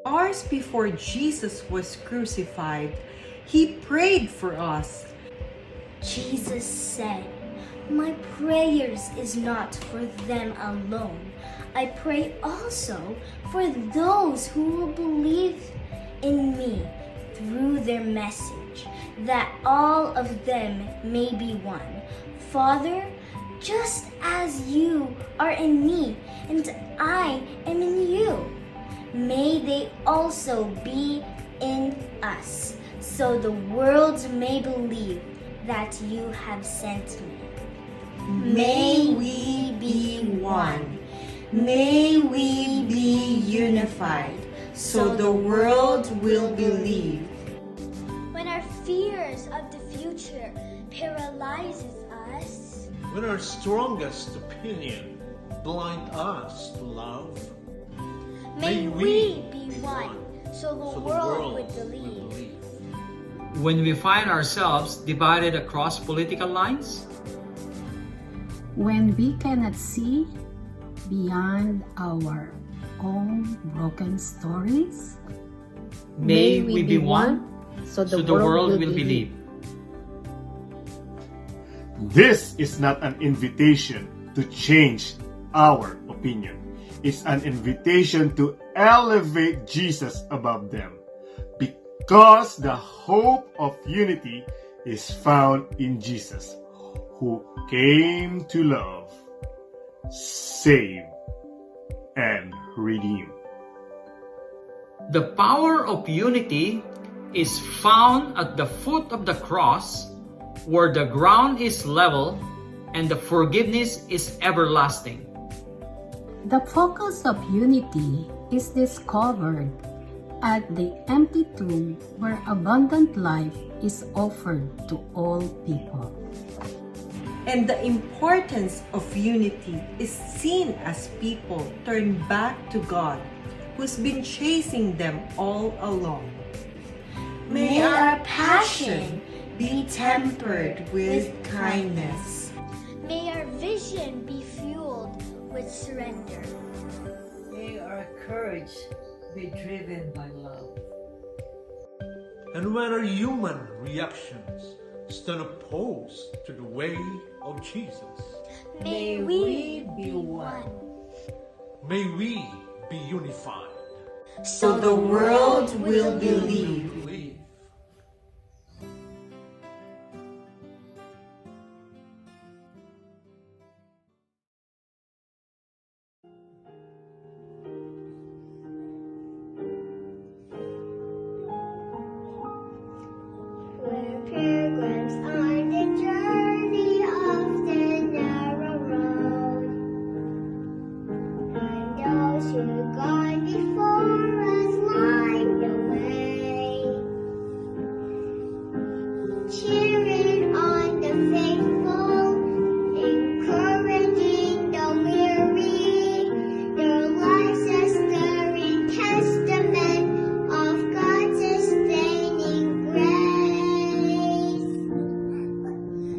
hours before Jesus was crucified, he prayed for us. Jesus said, "My prayers is not for them alone. I pray also for those who will believe in me through their message, that all of them may be one. Father, just as you are in me and I am in you, may they also be in us, so the world may believe that you have sent me. May we be one. May we be unified, so the world will believe. When our fears of the future paralyzes us, When our strongest opinion blind us to love, may we be one, so the world would believe. When we find ourselves divided across political lines, when we cannot see beyond our own broken stories, may we be one, so the world will believe. This is not an invitation to change our opinion. It's an invitation to elevate Jesus above them, because the hope of unity is found in Jesus, who came to love, save, and redeem. The power of unity is found at the foot of the cross, where the ground is level and the forgiveness is everlasting. the focus of unity is discovered at the empty tomb where abundant life is offered to all people. And the importance of unity is seen as people turn back to God, who's been chasing them all along. May our passion be tempered with kindness. May our vision be fueled with surrender. May our courage be driven by love. And when our human reactions stand opposed to the way of Jesus, May we be one, may we be unified. So the world will believe. We're pilgrims on the journey of the narrow road, and those who gone before us light the way, cheering on the faithful, encouraging the weary, their lives a stirring testament of God's sustaining grace.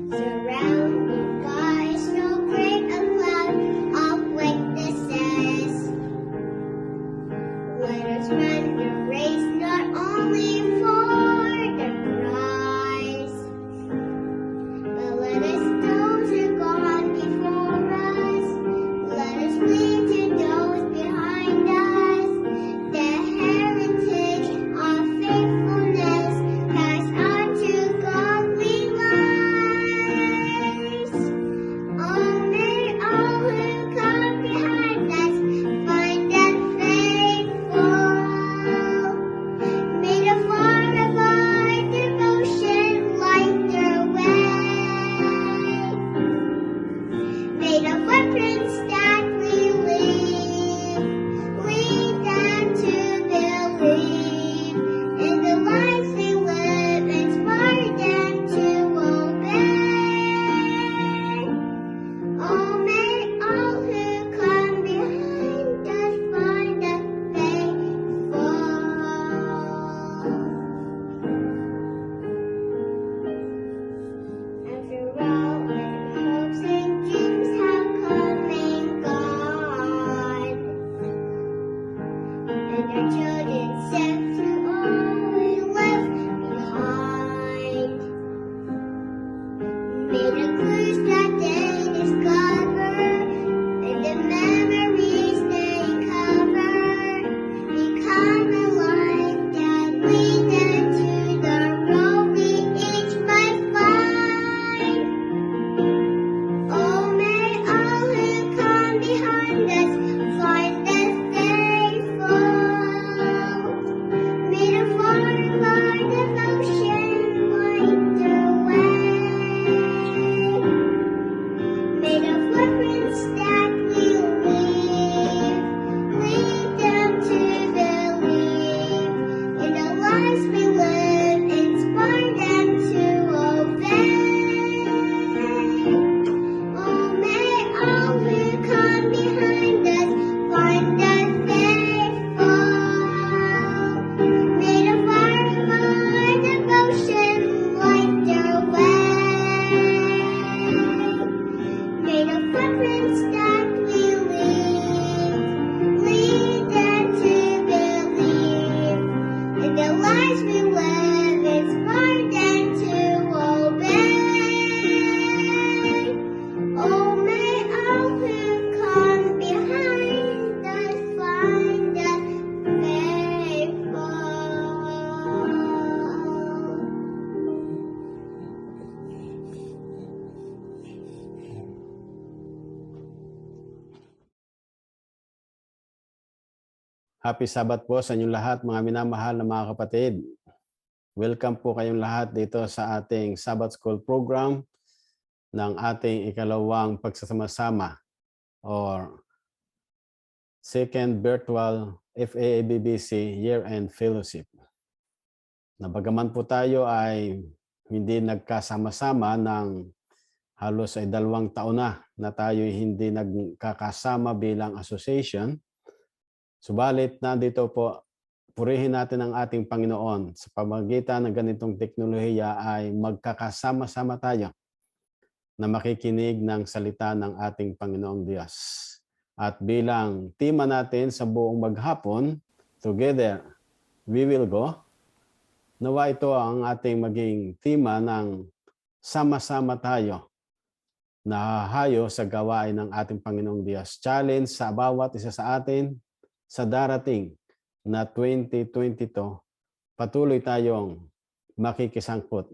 Surrounded by so great a cloud of witnesses, let us run the race not only for the prize, but let us those who gone before us, let us lead to those behind us, the heritage of faithfulness passed on to godly lives. May the clues that they discover and the memories they cover become a light that leads them to the road we each might find. Oh, may all who come behind us find us faithful. May the far devotion light their way. May the footprints that we leave lead them to believe in the lives we live, inspire them to obey. Oh, may all who come behind us find us faithful. May the fire of our devotion light their way. May the footprints that we leave lead them to believe in the lives we live, inspire them to obey. Oh, may all who come behind us find us faithful. Happy Sabbath po sa inyong lahat, mga minamahal na mga kapatid. Welcome po kayong lahat dito sa ating Sabbath School program ng ating ikalawang pagsasama-sama or Second Virtual FAABBC Year-End Fellowship. Na bagaman po tayo ay hindi nagkasama-sama ng halos ay 2 taon na tayo hindi nagkakasama bilang association. Subalit, nandito po, purihin natin ang ating Panginoon. Sa pamamagitan ng ganitong teknolohiya ay magkakasama-sama tayo na makikinig ng salita ng ating Panginoong Diyos. At bilang tema natin sa buong maghapon, Together We Will Go, nawa ito ang ating maging tema ng sama-sama tayo na hahayo sa gawain ng ating Panginoong Diyos. Challenge sa bawat isa sa atin sa darating na 2022, patuloy tayong makikisangkot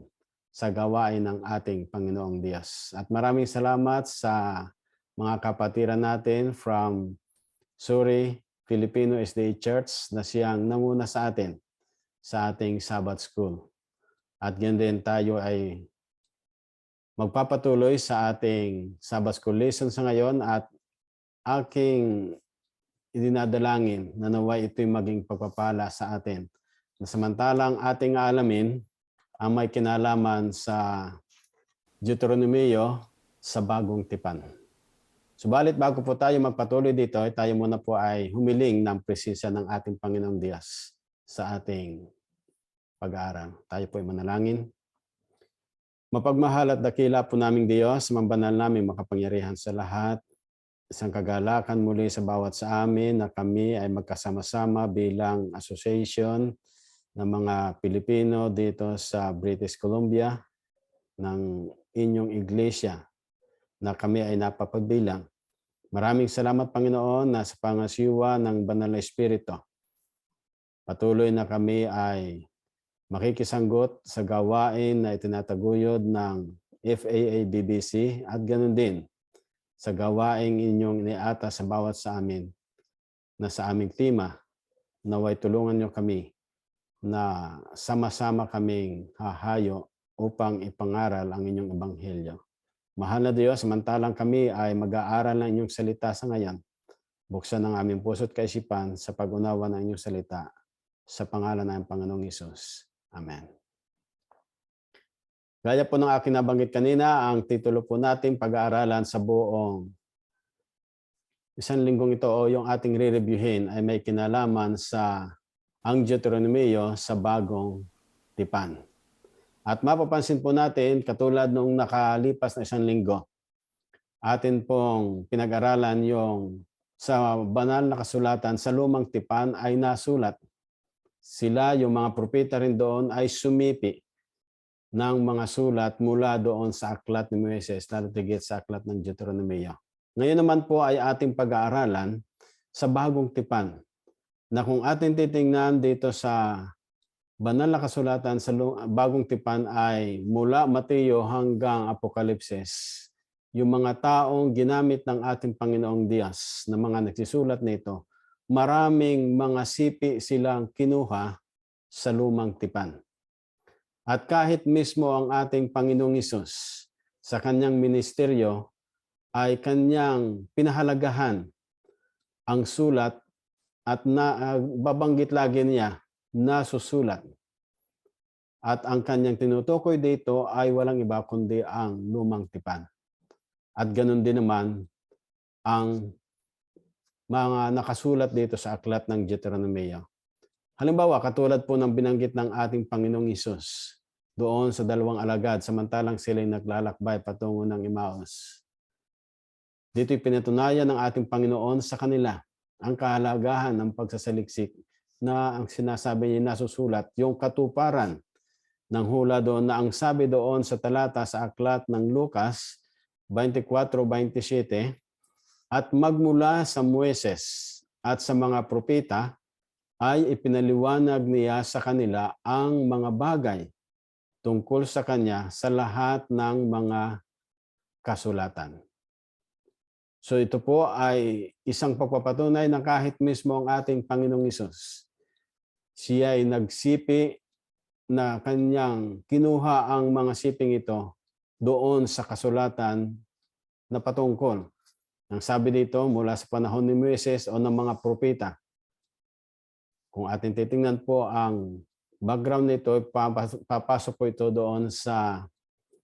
sa gawain ng ating Panginoong Diyos. At maraming salamat sa mga kapatiran natin from Suri Filipino SDA Church na siyang nanguna sa atin sa ating Sabbath School. At ganyan din tayo ay magpapatuloy sa ating Sabbath School lesson sa ngayon at aking idinadalangin na naway ito'y maging pagpapala sa atin. Na samantalang ating alamin ang may kinalaman sa Deuteronomio sa bagong tipan. Subalit bago po tayo magpatuloy dito, tayo muna po ay humiling ng presensya ng ating Panginoong Diyos sa ating pag-aaral. Tayo po ay manalangin. Mapagmahal at dakila po naming Diyos, mambanal naming makapangyarihan sa lahat. Isang kagalakan muli sa bawat sa amin na kami ay magkasama-sama bilang association ng mga Pilipino dito sa British Columbia ng inyong iglesia na kami ay napapagbilang. Maraming salamat Panginoon na sa pangasiwa ng Banal na Espiritu. Patuloy na kami ay makikisanggot sa gawain na itinataguyod ng FAABBC at ganoon din sa gawaing inyong iniata sa bawat sa amin na sa aming tema, naway tulungan niyo kami na sama-sama kaming hahayo upang ipangaral ang inyong ebanghelyo. Mahal na Diyos, samantalang kami ay mag-aaral ng inyong salita sa ngayon, buksan ang aming puso't kaisipan sa pag-unawa ng inyong salita sa pangalan ng Panginoong Hesus. Amen. Gaya po ng aking nabanggit kanina, ang titulo po natin pag-aaralan sa buong isang linggong ito o yung ating re-reviewin ay may kinalaman sa ang Deuteronomio sa bagong tipan. At mapapansin po natin, katulad nung nakalipas na isang linggo, atin pong pinag-aralan yung sa banal na kasulatan sa lumang tipan ay nasulat. Sila, yung mga propeta rin doon ay sumipi ng mga sulat mula doon sa aklat ni Moises, lalo tigit sa aklat ng Deuteronomio. Ngayon naman po ay ating pag-aaralan sa bagong tipan, na kung ating titingnan dito sa banal na kasulatan sa bagong tipan ay mula Mateo hanggang Apokalipsis. Yung mga taong ginamit ng ating Panginoong Diyos na mga nagsisulat nito, maraming mga sipi silang kinuha sa lumang tipan. At kahit mismo ang ating Panginoong Hesus sa kanyang ministeryo ay kanyang pinahalagahan ang sulat at babanggit lagi niya na susulat. At ang kanyang tinutukoy dito ay walang iba kundi ang lumang tipan. At ganun din naman ang mga nakasulat dito sa aklat ng Deuteronomio. Halimbawa, katulad po ng binanggit ng ating Panginoong Hesus doon sa 2 alagad samantalang sila'y naglalakbay patungo ng Emmaus. Dito'y pinatunayan ng ating Panginoon sa kanila ang kahalagahan ng pagsasaliksik na ang sinasabi niya nasusulat, yung katuparan ng hula doon na ang sabi doon sa talata sa aklat ng Lucas 24:27, at magmula sa Moises at sa mga propeta ay ipinaliwanag niya sa kanila ang mga bagay tungkol sa kanya sa lahat ng mga kasulatan. So ito po ay isang pagpapatunay na kahit mismo ang ating Panginoong Hesus, siya ay nagsipi na kanyang kinuha ang mga siping ito doon sa kasulatan na patungkol. Ang sabi dito mula sa panahon ni Moises o ng mga propeta. Kung ating titingnan po ang background nito, papasok po ito doon sa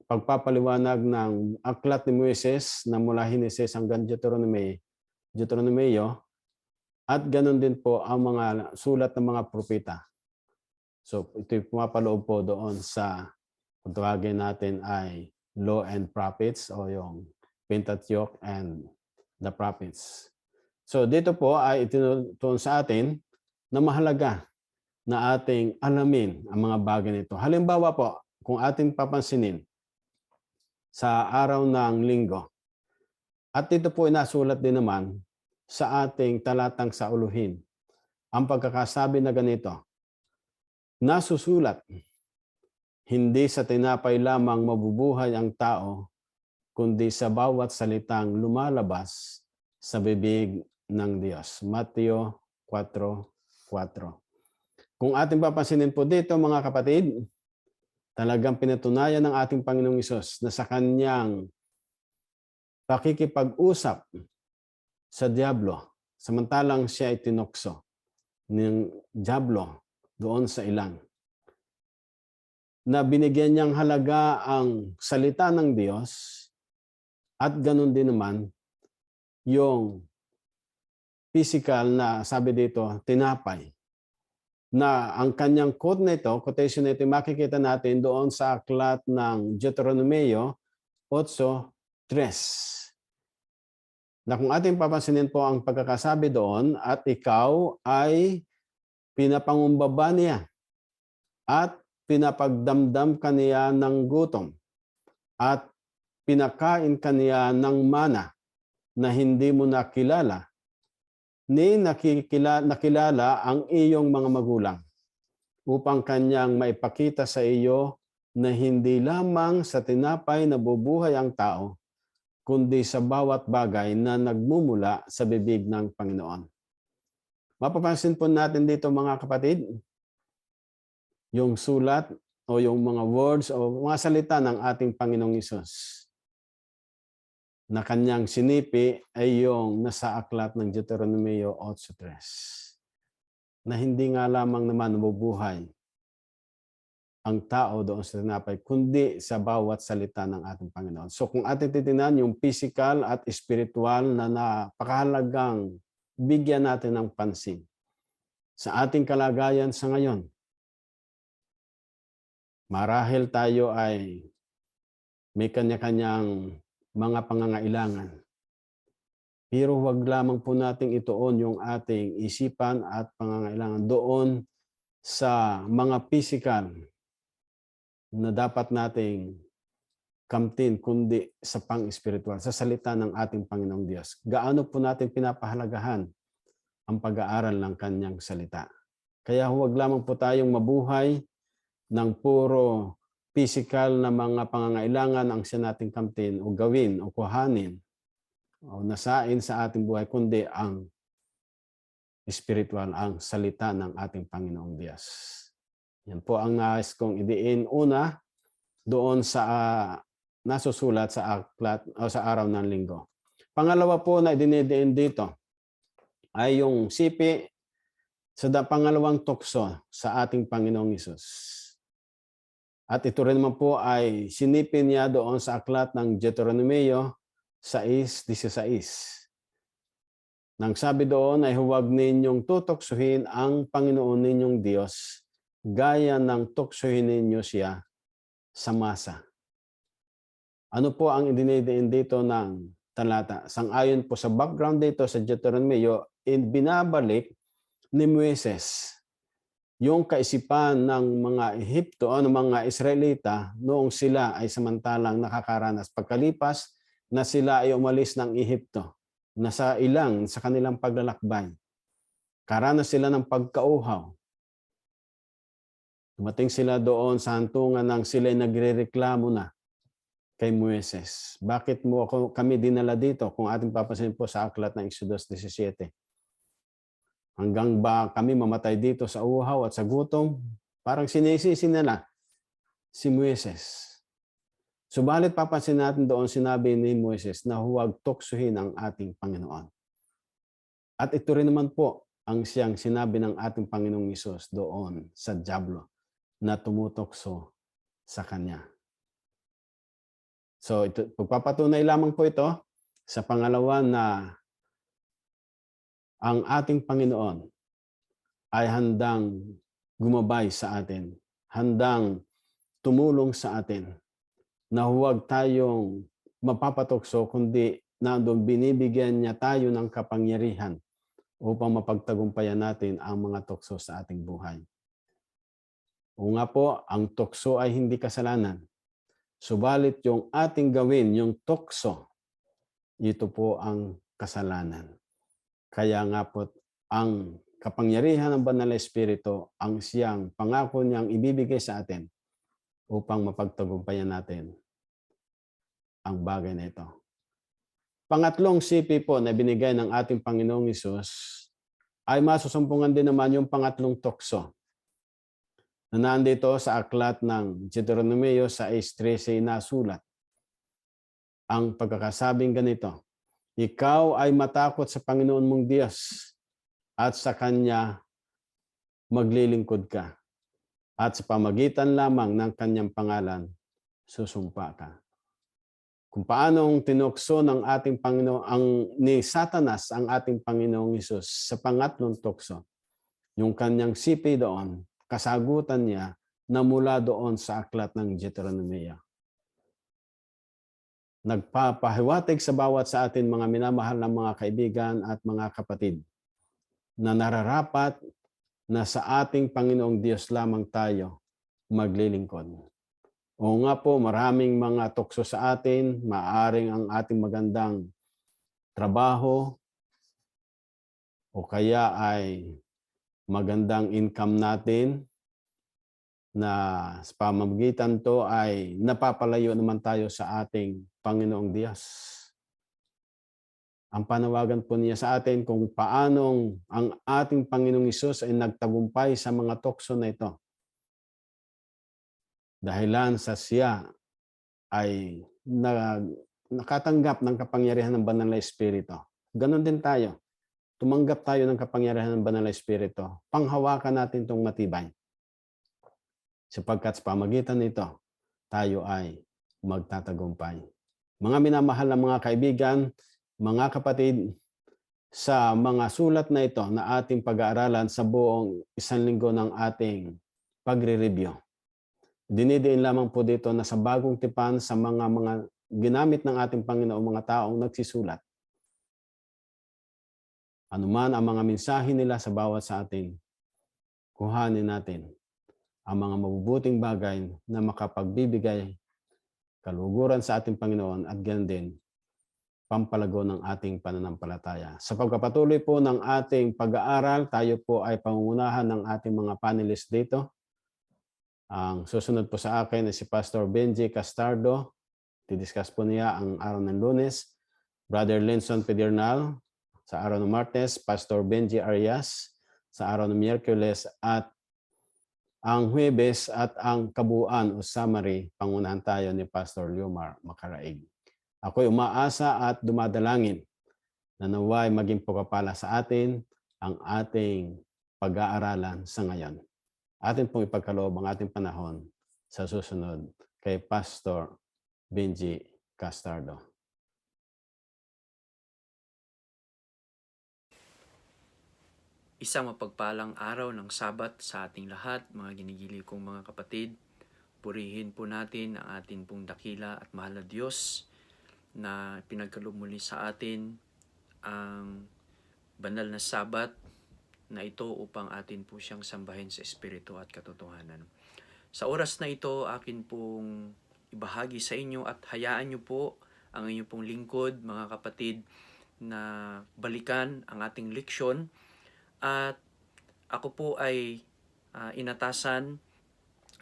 pagpapaliwanag ng aklat ni Moises na mula Henesis hanggang Deuteronomio, at ganun din po ang mga sulat ng mga propeta. So ito'y pumapaloob po doon sa kung tawagin natin ay Law and Prophets o yung Pentateuch and the Prophets. So dito po ay itinutuon sa atin na mahalaga na ating alamin ang mga bagay nito. Halimbawa po, kung ating papansinin sa araw ng linggo, at ito po inasulat din naman sa ating talatang sauluhin, ang pagkakasabi na ganito, nasusulat, hindi sa tinapay lamang mabubuhay ang tao, kundi sa bawat salitang lumalabas sa bibig ng Diyos. Mateo 4:4. Kung ating papansinin po dito mga kapatid, talagang pinatunayan ng ating Panginoong Hesus na sa kanyang pakikipag-usap sa Diablo, samantalang siya ay tinukso ng Diablo doon sa ilang, na binigyan niyang halaga ang salita ng Diyos at ganun din naman yung physical na sabi dito, tinapay. Na ang kanyang quote nito, quotation nito, makikita natin doon sa aklat ng Deuteronomio 8:3. Na kung ating papansinin po ang pagkakasabi doon, at ikaw ay pinapangumbaba niya at pinapagdamdam kaniya ng gutom at pinakain kaniya ng mana na hindi mo nakilala ni nakilala ang iyong mga magulang upang kanyang maipakita sa iyo na hindi lamang sa tinapay nabubuhay ang tao, kundi sa bawat bagay na nagmumula sa bibig ng Panginoon. Mapapansin po natin dito mga kapatid, yung sulat o yung mga words o mga salita ng ating Panginoong Hesus na kanyang sinipi ay yung nasa aklat ng Deuteronomio 8:3. Na hindi nga lamang naman nabubuhay ang tao doon sa tinapay, kundi sa bawat salita ng ating Panginoon. So kung ating titingnan yung physical at spiritual na napakahalagang bigyan natin ng pansin sa ating kalagayan sa ngayon. Marahil tayo ay may kanya-kanyang mga pangangailangan. Pero huwag lamang po nating ituon yung ating isipan at pangangailangan doon sa mga physical na dapat nating kamtin kundi sa pang-espiritual, sa salita ng ating Panginoong Diyos. Gaano po natin pinapahalagahan ang pag-aaral ng kanyang salita. Kaya huwag lamang po tayong mabuhay ng puro physical na mga pangangailangan ang siya nating kamtin o gawin o kuhanin o nasain sa ating buhay, kundi ang spiritual, ang salita ng ating Panginoong Diyos. Yan po ang nais kong idiin una doon sa nasusulat sa aklat o sa araw ng linggo. Pangalawa po na idinidiin dito ay yung sipi sa pangalawang tukso sa ating Panginoong Hesus. At ito rin naman po ay sinipin niya doon sa aklat ng Deuteronomio 6:16. Nang sabi doon ay huwag ninyong tutoksohin ang Panginoon ninyong Diyos gaya ng tuksohin ninyo siya sa masa. Ano po ang idinidiin dito ng talata? Sang-ayon po sa background dito sa Deuteronomio, binabalik ni Moises yung kaisipan ng mga Ehipto o ng mga Israelita noong sila ay samantalang nakakaranas. Pagkalipas na sila ay umalis ng Ehipto, nasa ilang sa kanilang paglalakbay, karanas sila ng pagkauhaw. Dumating sila doon sa hantungan ng sila ay nagrereklamo na kay Moises. Bakit mo kami dinala dito kung ating papansin po sa aklat ng Exodus 17? Hanggang ba kami mamatay dito sa uhaw at sa gutom? Parang sinisisi nila si Moises. Subalit papansin natin doon sinabi ni Moises na huwag tuksuhin ang ating Panginoon. At ito rin naman po ang siyang sinabi ng ating Panginoong Hesus doon sa dyablo na tumutokso sa kanya. So, pagpapatunay lamang po ito sa pangalawa na ang ating Panginoon ay handang gumabay sa atin, handang tumulong sa atin, na huwag tayong mapapatokso, kundi nandun binibigyan niya tayo ng kapangyarihan upang mapagtagumpayan natin ang mga tukso sa ating buhay. O nga po, ang tukso ay hindi kasalanan. Subalit yung ating gawin, yung tukso, ito po ang kasalanan. Kaya nga po, ang kapangyarihan ng Banal na Espiritu ang siyang pangako niyang ibibigay sa atin upang mapagtagumpayan natin ang bagay na ito. Pangatlong sipi po na binigay ng ating Panginoong Hesus ay masusumpungan din naman yung pangatlong tukso na nandito sa aklat ng Deuteronomio 6:13 na sulat. Ang pagkakasabing ganito, ikaw ay matakot sa Panginoon mong Diyos at sa Kanya maglilingkod ka. At sa pamagitan lamang ng Kanyang pangalan, susumpa ka. Kung paanong tinukso ng ating Panginoon, ni Satanas ang ating Panginoong Hesus sa pangatlong tukso, yung Kanyang sipi doon, kasagutan niya na mula doon sa aklat ng Deuteronomio. Nagpapahiwatig sa bawat sa atin mga minamahal na mga kaibigan at mga kapatid na nararapat na sa ating Panginoong Diyos lamang tayo maglilingkod. O nga po, maraming mga tukso sa atin, maaring ang ating magandang trabaho o kaya ay magandang income natin na sa pamamagitan to ay napapalayo naman tayo sa ating Panginoong Diyos. Ang panawagan po niya sa atin kung paanong ang ating Panginoong Hesus ay nagtagumpay sa mga tukso na ito. Dahilan sa siya ay nakatanggap ng kapangyarihan ng Banal na Espiritu. Ganon din tayo. Tumanggap tayo ng kapangyarihan ng Banal na Espiritu. Panghawakan natin itong matibay. Sapagkat sa pamagitan nito, tayo ay magtatagumpay. Mga minamahal na mga kaibigan, mga kapatid, sa mga sulat na ito na ating pag-aaralan sa buong isang linggo ng ating pagre-review, dinidiin lamang po dito na sa bagong tipan sa mga ginamit ng ating Panginoon, mga taong nagsisulat. Anuman ang mga mensahe nila sa bawat sa atin, kuhanin natin ang mga mabubuting bagay na makapagbibigay kaluguran sa ating Panginoon at ganun din pampalago ng ating pananampalataya. Sa pagpapatuloy po ng ating pag-aaral, tayo po ay pangungunahan ng ating mga panelists dito. Ang susunod po sa akin ay si Pastor Benji Castardo. Didiscuss po niya ang araw ng Lunes. Brother Lenson Pedernal sa araw ng Martes. Pastor Benji Arias sa araw ng Miyerkules. At ang Huwebes at ang kabuuan o summary, pangunahan tayo ni Pastor Leomar Macaraig. Ako'y umaasa at dumadalangin na naway maging pagpapala sa atin ang ating pag-aaralan sa ngayon. Atin pong ipagkaloob ang ating panahon sa susunod kay Pastor Benji Castardo. Isang mapagpalang araw ng Sabat sa ating lahat, mga ginigili kong mga kapatid. Purihin po natin ang ating pong dakila at mahal na Diyos na pinagkaloob muli sa atin ang banal na Sabat na ito upang atin po siyang sambahin sa Espiritu at katotohanan. Sa oras na ito, akin pong ibahagi sa inyo at hayaan niyo po ang inyong pong lingkod, mga kapatid, na balikan ang ating leksyon. At ako po ay inatasan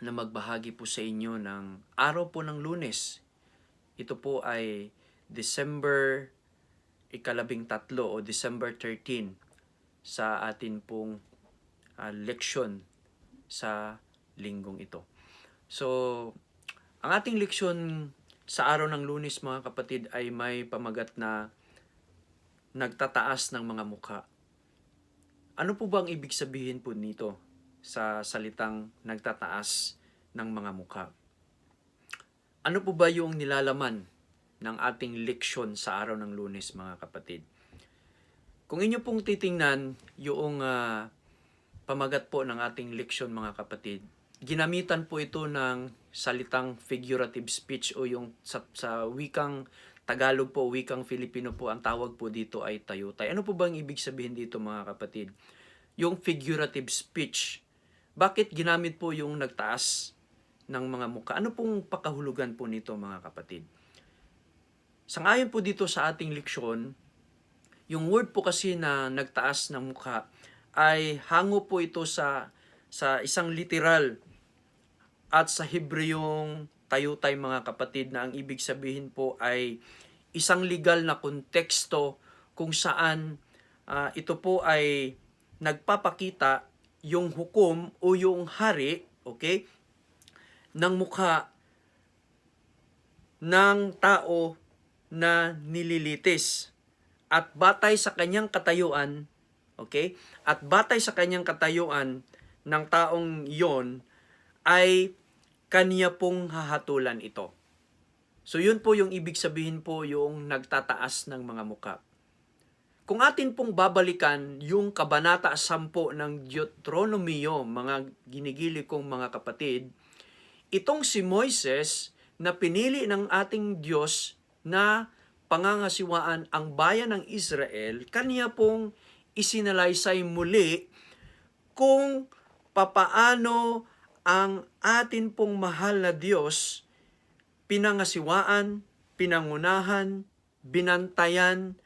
na magbahagi po sa inyo ng araw po ng Lunes. Ito po ay December 13 o December 13 sa atin pong leksyon sa linggong ito. So, ang ating leksyon sa araw ng Lunes, mga kapatid, ay may pamagat na nagtataas ng mga mukha. Ano po bang ibig sabihin po nito sa salitang nagtataas ng mga mukha? Ano po ba yung nilalaman ng ating leksyon sa araw ng Lunes, mga kapatid? Kung inyo pong titingnan yung pamagat po ng ating leksyon, mga kapatid, ginamitan po ito ng salitang figurative speech o yung sa wikang Tagalog po, wikang Filipino po, ang tawag po dito ay tayutay. Ano po bang ibig sabihin dito, mga kapatid? Yung figurative speech. Bakit ginamit po yung nagtaas ng mga mukha? Ano pong pakahulugan po nito, mga kapatid? Sangayon po dito sa ating leksyon, yung word po kasi na nagtaas ng mukha ay hango po ito sa isang literal at sa Hebreyong tayutay, mga kapatid, na ang ibig sabihin po ay isang legal na konteksto kung saan ito po ay nagpapakita yung hukom o yung hari, okay, ng mukha ng tao na nililitis. At batay sa kanyang katayuan, okay, at batay sa kanyang katayuan ng taong yon ay kanya pong hahatulan ito. So yun po yung ibig sabihin po yung nagtataas ng mga mukha. Kung atin pong babalikan yung Kabanata 10 ng Deuteronomio, mga ginigili kong mga kapatid, itong si Moises na pinili ng ating Diyos na pangangasiwaan ang bayan ng Israel, kaniya pong isinalaysay muli kung papaano ang atin pong mahal na Diyos pinangasiwaan, pinangunahan, binantayan,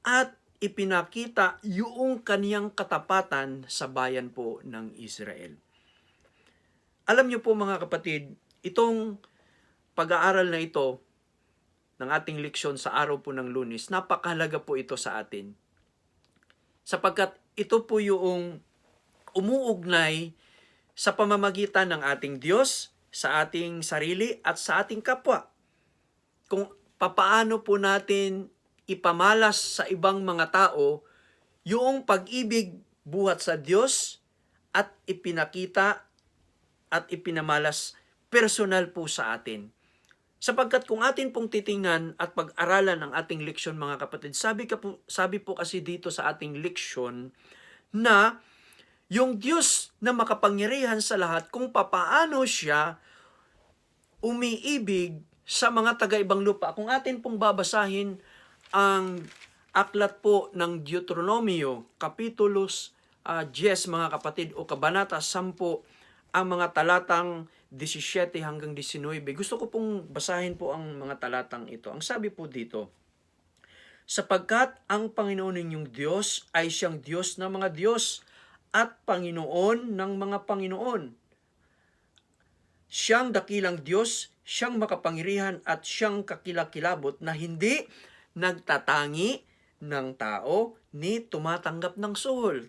at ipinakita yung kaniyang katapatan sa bayan po ng Israel. Alam niyo po, mga kapatid, itong pag-aaral na ito ng ating leksyon sa araw po ng Lunes, napakahalaga po ito sa atin. Sapagkat ito po yung umuugnay sa pamamagitan ng ating Diyos, sa ating sarili at sa ating kapwa. Kung papaano po natin ipamalas sa ibang mga tao yung pag-ibig buhat sa Diyos at ipinakita at ipinamalas personal po sa atin. Sapagkat kung atin pong titingnan at pag-aralan ang ating leksyon, mga kapatid, sabi po kasi dito sa ating leksyon na yung Diyos na makapangyarihan sa lahat, kung papaano siya umiibig sa mga taga-ibang lupa. Kung atin pong babasahin ang aklat po ng Deuteronomio, Kapitulos 10, mga kapatid, o Kabanata 10, ang mga talatang 17 hanggang 19. Gusto ko pong basahin po ang mga talatang ito. Ang sabi po dito, sapagkat ang Panginoon ninyong Diyos ay siyang Diyos ng mga Diyos at Panginoon ng mga Panginoon. Siyang dakilang Diyos, siyang makapangyarihan at siyang kakilakilabot na hindi nagtatangi ng tao ni tumatanggap ng suhol.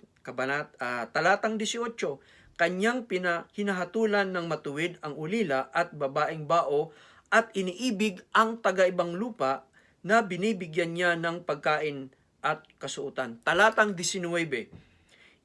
Talatang 18, kanyang hinahatulan ng matuwid ang ulila at babaeng bao at iniibig ang taga-ibang lupa na binibigyan niya ng pagkain at kasuotan. Talatang 19,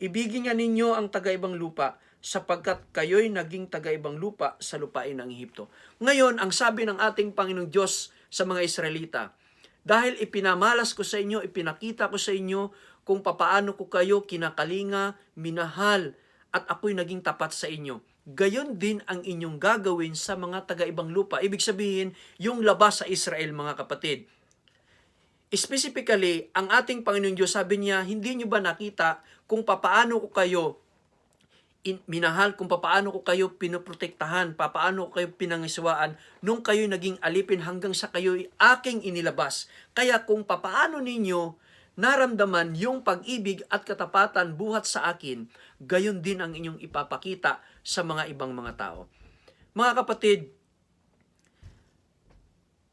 ibigin nga ninyo ang taga-ibang lupa sapagkat kayo'y naging taga-ibang lupa sa lupain ng Ehipto. Ngayon, ang sabi ng ating Panginoong Diyos sa mga Israelita, dahil ipinamalas ko sa inyo, ipinakita ko sa inyo kung papaano ko kayo kinakalinga, minahal, at ako'y naging tapat sa inyo. Gayon din ang inyong gagawin sa mga taga-ibang lupa. Ibig sabihin, yung labas sa Israel, mga kapatid. Specifically, ang ating Panginoong Diyos, sabi niya, hindi niyo ba nakita kung papaano ko kayo minahal, kung papaano ko kayo pinoprotektahan, papaano ko kayo pinangiswaan nung kayo naging alipin hanggang sa kayo'y aking inilabas. Kaya kung papaano ninyo naramdaman yung pag-ibig at katapatan buhat sa akin, gayon din ang inyong ipapakita sa mga ibang mga tao. Mga kapatid,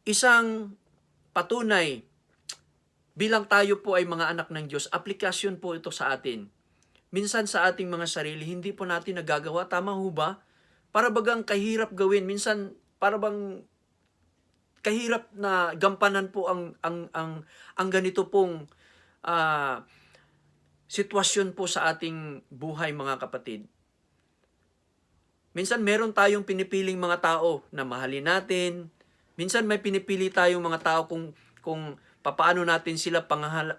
isang patunay bilang tayo po ay mga anak ng Diyos, aplikasyon po ito sa atin. Minsan sa ating mga sarili, hindi po natin nagagawa. Tama ho ba? Para bagang kahirap gawin. Minsan, para bang kahirap na gampanan po ang ganito pong sitwasyon po sa ating buhay, mga kapatid. Minsan meron tayong pinipiling mga tao na mahalin natin. Minsan may pinipili tayong mga tao kung papaano natin sila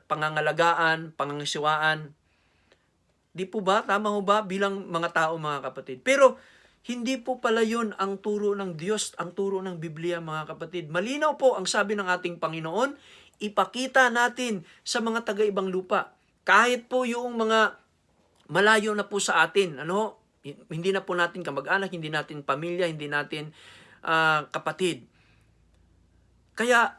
pangangalagaan, pangangisiwaan. Di po ba? Tama ho ba bilang mga tao, mga kapatid? Pero hindi po pala yun ang turo ng Diyos, ang turo ng Biblia, mga kapatid. Malinaw po ang sabi ng ating Panginoon, ipakita natin sa mga taga-ibang lupa. Kahit po yung mga malayo na po sa atin, hindi na po natin kamag-anak, hindi natin pamilya, hindi natin kapatid. Kaya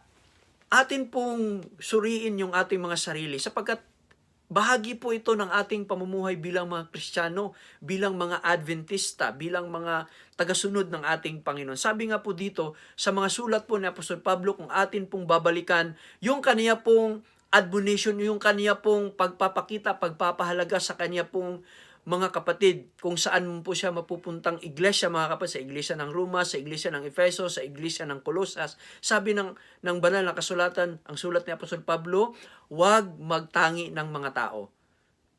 atin pong suriin yung ating mga sarili sapagkat bahagi po ito ng ating pamumuhay bilang mga Kristiyano, bilang mga Adventista, bilang mga tagasunod ng ating Panginoon. Sabi nga po dito, sa mga sulat po ni Apostol Pablo, kung atin pong babalikan, yung kaniya pong admonition, yung kaniya pong pagpapakita, pagpapahalaga sa kaniya pong mga kapatid, kung saan po siya mapupuntang iglesia, mga kapatid, sa iglesia ng Roma, sa iglesia ng Efeso, sa iglesia ng Colosas. Sabi ng banal na kasulatan, ang sulat ni Apostol Pablo, huwag magtangi ng mga tao.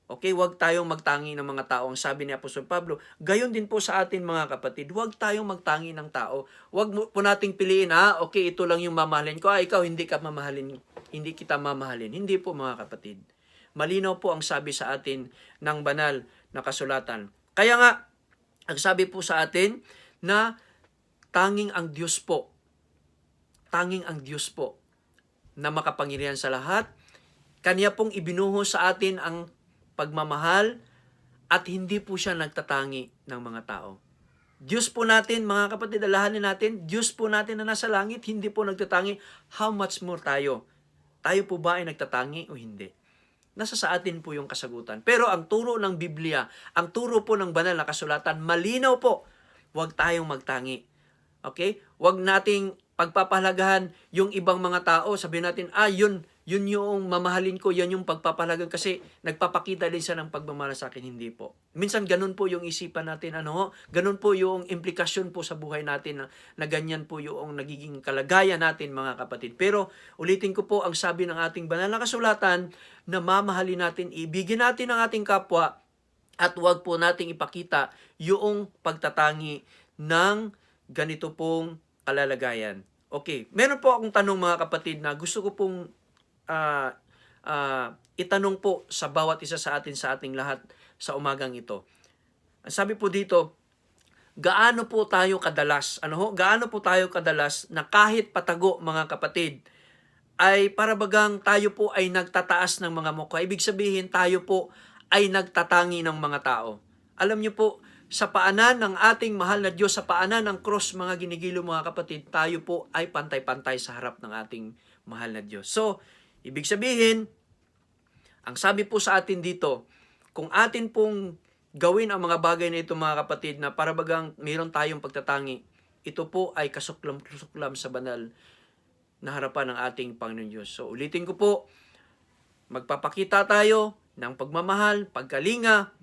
Okay, huwag tayong magtangi ng mga tao. Ang sabi ni Apostol Pablo, gayon din po sa atin, mga kapatid, huwag tayong magtangi ng tao. Huwag po nating piliin, okay, ito lang yung mamahalin ko, ikaw hindi ka mamahalin, hindi kita mamahalin. Hindi po, mga kapatid. Malinaw po ang sabi sa atin ng banal na kasulatan. Kaya nga, ang sabi po sa atin na tanging ang Diyos po na makapangyarihan sa lahat, Kaniya pong ibinuhos sa atin ang pagmamahal at hindi po siya nagtatangi ng mga tao. Diyos po natin, mga kapatid, alahanin natin, Diyos po natin na nasa langit, hindi po nagtatangi. How much more tayo? Tayo po ba ay nagtatangi o hindi? Nasa sa atin po yung kasagutan. Pero ang turo ng Biblia, ang turo po ng banal na kasulatan, malinaw po, huwag tayong magtangi. Okay? Huwag nating pagpapahalagahan yung ibang mga tao. Sabihin natin, yun yung mamahalin ko, yan yung pagpapahalagahan kasi nagpapakita din siya ng pagmamahal sa akin. Hindi po. Minsan ganun po yung isipan natin, ganun po yung implikasyon po sa buhay natin na ganyan po yung nagiging kalagayan natin, mga kapatid. Pero ulitin ko po ang sabi ng ating banal na kasulatan na mamahalin natin, ibigin natin ang ating kapwa at huwag po nating ipakita yung pagtatangi ng ganito pong kalalagayan. Okay, meron po akong tanong, mga kapatid, na gusto ko pong itanong po sa bawat isa sa ating lahat sa umagang ito. Sabi po dito, gaano po tayo kadalas na kahit patago, mga kapatid, ay parabagang tayo po ay nagtataas ng mga mukha. Ibig sabihin, tayo po ay nagtatangi ng mga tao. Alam niyo po, sa paanan ng ating mahal na Diyos, sa paanan ng cross, mga ginigilo mga kapatid, tayo po ay pantay-pantay sa harap ng ating mahal na Diyos. So, ibig sabihin, ang sabi po sa atin dito, kung atin pong gawin ang mga bagay na ito mga kapatid, na parabagang mayroon tayong pagtatangi, ito po ay kasuklam-kasuklam sa banal na harapan ng ating Panginoon Diyos. So, ulitin ko po, magpapakita tayo ng pagmamahal, pagkalinga,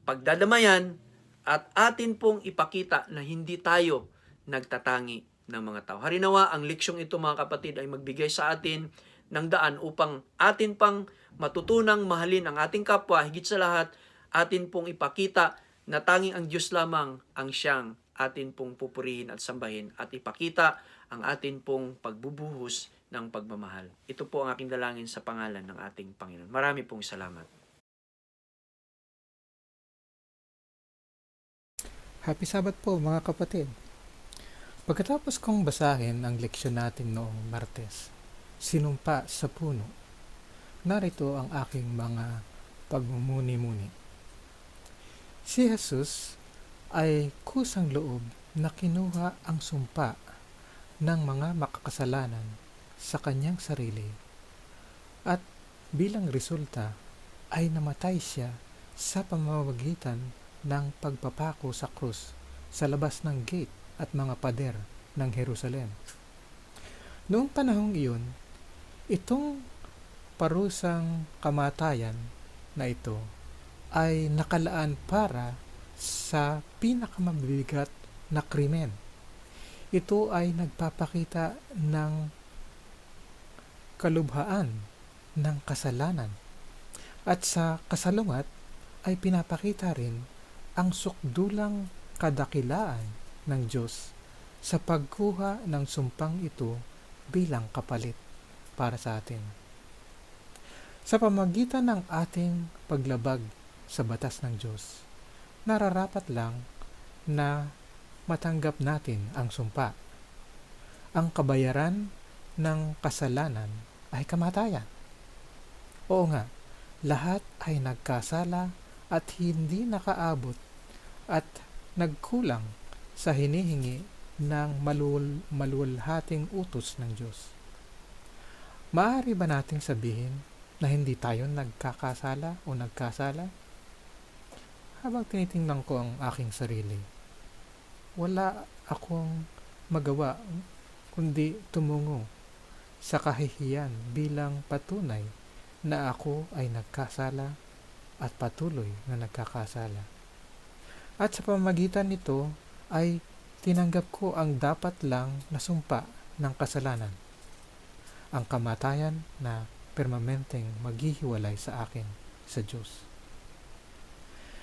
pagdadamayan, at atin pong ipakita na hindi tayo nagtatangi ng mga tao. Harinawa, ang leksyong ito mga kapatid ay magbigay sa atin ng daan upang atin pang matutunang mahalin ang ating kapwa. Higit sa lahat, atin pong ipakita na tanging ang Diyos lamang ang siyang atin pong pupurihin at sambahin, at ipakita ang atin pong pagbubuhos ng pagmamahal. Ito po ang aking dalangin sa pangalan ng ating Panginoon. Marami pong salamat. Happy Sabbath po mga kapatid. Pagkatapos kong basahin ang leksyon natin noong Martes, Sinumpa sa Puno, narito ang aking mga pagmumuni-muni. Si Jesus ay kusang loob na kinuha ang sumpa ng mga makakasalanan sa kanyang sarili, at bilang resulta ay namatay siya sa pamamagitan ng pagpapako sa krus sa labas ng gate at mga pader ng Jerusalem. Noong panahong iyon, itong parusang kamatayan na ito ay nakalaan para sa pinakamabigat na krimen. Ito ay nagpapakita ng kalubhaan ng kasalanan, at sa kasalungat ay pinapakita rin ang sukdulang kadakilaan ng Diyos sa pagkuha ng sumpang ito bilang kapalit para sa atin. Sa pamagitan ng ating paglabag sa batas ng Diyos, nararapat lang na matanggap natin ang sumpa. Ang kabayaran ng kasalanan ay kamatayan. Oo nga, lahat ay nagkasala at hindi nakaabot at nagkulang sa hinihingi ng maluwalhating utos ng Diyos. Maaari ba nating sabihin na hindi tayo nagkakasala o nagkasala? Habang tinitingnan ko ang aking sarili, wala akong magawa kundi tumungo sa kahihiyan bilang patunay na ako ay nagkasala at patuloy na nagkakasala. At sa pamamagitan nito ay tinanggap ko ang dapat lang na sumpa ng kasalanan, ang kamatayan na permanenteng maghihiwalay sa akin sa Diyos.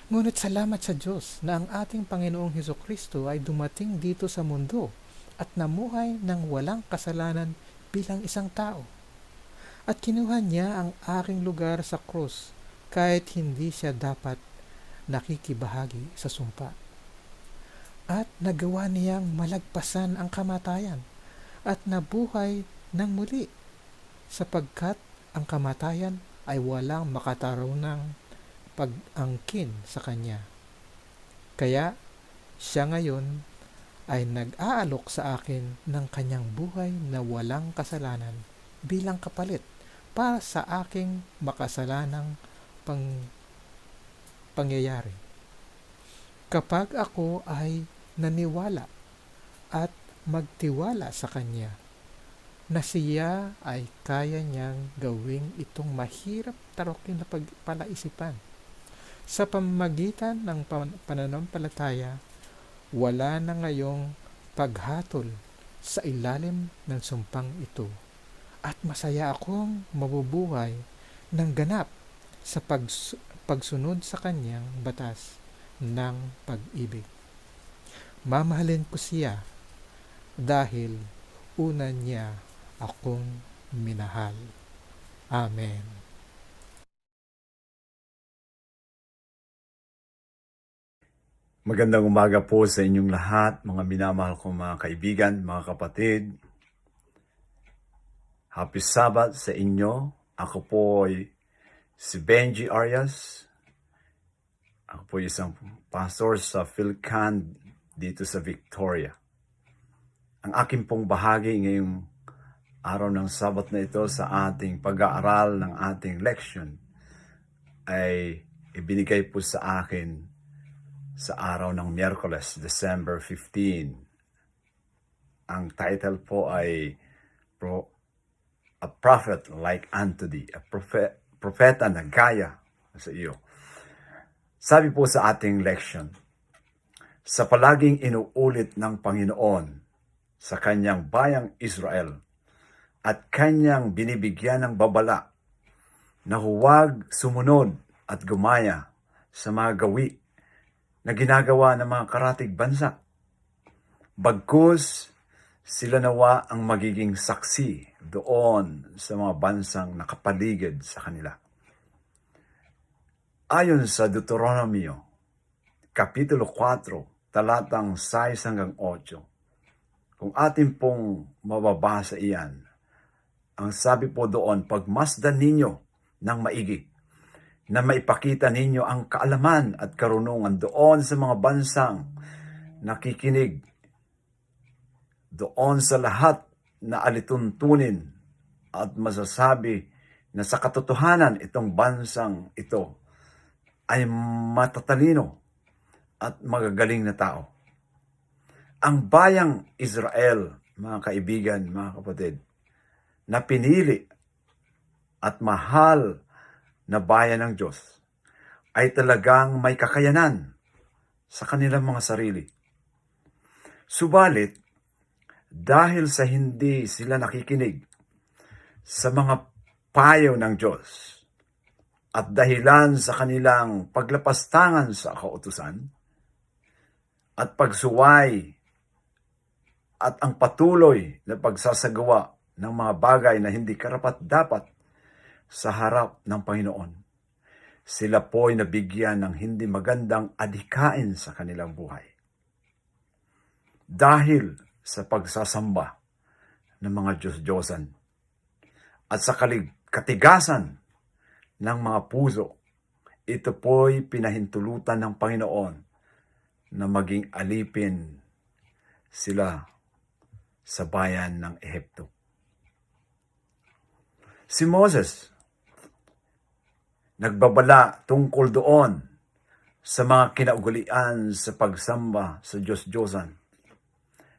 Ngunit salamat sa Diyos na ang ating Panginoong Hesukristo ay dumating dito sa mundo at namuhay ng walang kasalanan bilang isang tao. At kinuha niya ang aking lugar sa krus kahit hindi siya dapat nakikibahagi sa sumpa. At nagawa niyang malagpasan ang kamatayan at nabuhay ng muli, sapagkat ang kamatayan ay walang makatarunang pag-angkin sa kanya. Kaya siya ngayon ay nag-aalok sa akin ng kanyang buhay na walang kasalanan bilang kapalit para sa aking makasalanang pangyayari. Kapag ako ay naniwala at magtiwala sa Kanya, na siya ay kaya niyang gawing itong mahirap tarokin na palaisipan. Sa pamamagitan ng pananampalataya, wala na ngayong paghatol sa ilalim ng sumpang ito, at masaya akong mabubuhay ng ganap sa pagsunod sa kanyang batas ng pag-ibig. Mamahalin ko siya dahil una niya akong minahal. Amen. Magandang umaga po sa inyong lahat, mga minamahal kong mga kaibigan, mga kapatid. Happy Sabbath sa inyo. Ako po ay si Benji Arias, Ako po isang pastor sa PhilCan dito sa Victoria. Ang aking pong bahagi ngayong araw ng Sabat na ito sa ating pag-aaral ng ating leksyon ay ibinigay po sa akin sa araw ng Miyerkules, December 15. Ang title po ay A Prophet Like Unto Thee, propeta na gaya sa iyo. Sabi po sa ating leksyon, sa palaging inuulit ng Panginoon sa kanyang bayang Israel at kanyang binibigyan ng babala na huwag sumunod at gumaya sa mga gawi na ginagawa ng mga karatig bansa. Bagkus, sila nawa ang magiging saksi doon sa mga bansang nakapaligid sa kanila. Ayon sa Deuteronomio, Kapitulo 4, talatang 6 hanggang 8, kung atin pong mababasa iyan, ang sabi po doon, pagmasdan ninyo ng maigi, na maipakita ninyo ang kaalaman at karunungan doon sa mga bansang nakikinig, doon sa lahat na alituntunin at masasabi na sa katotohanan itong bansang ito ay matatalino at magagaling na tao. Ang bayang Israel, mga kaibigan, mga kapatid, na pinili at mahal na bayan ng Diyos, ay talagang may kakayanan sa kanilang mga sarili. Subalit, dahil sa hindi sila nakikinig sa mga payo ng Diyos at dahilan sa kanilang paglapastangan sa kautusan at pagsuway at ang patuloy na pagsasagawa ng mga bagay na hindi karapat-dapat sa harap ng Panginoon, sila po'y nabigyan ng hindi magandang adhikain sa kanilang buhay. Dahil sa pagsasamba ng mga Diyos-Diyosan at sa katigasan ng mga puso, ito po'y pinahintulutan ng Panginoon na maging alipin sila sa bayan ng Ehipto. Si Moses, nagbabala tungkol doon sa mga kinaugalian sa pagsamba sa Diyos-Diyosan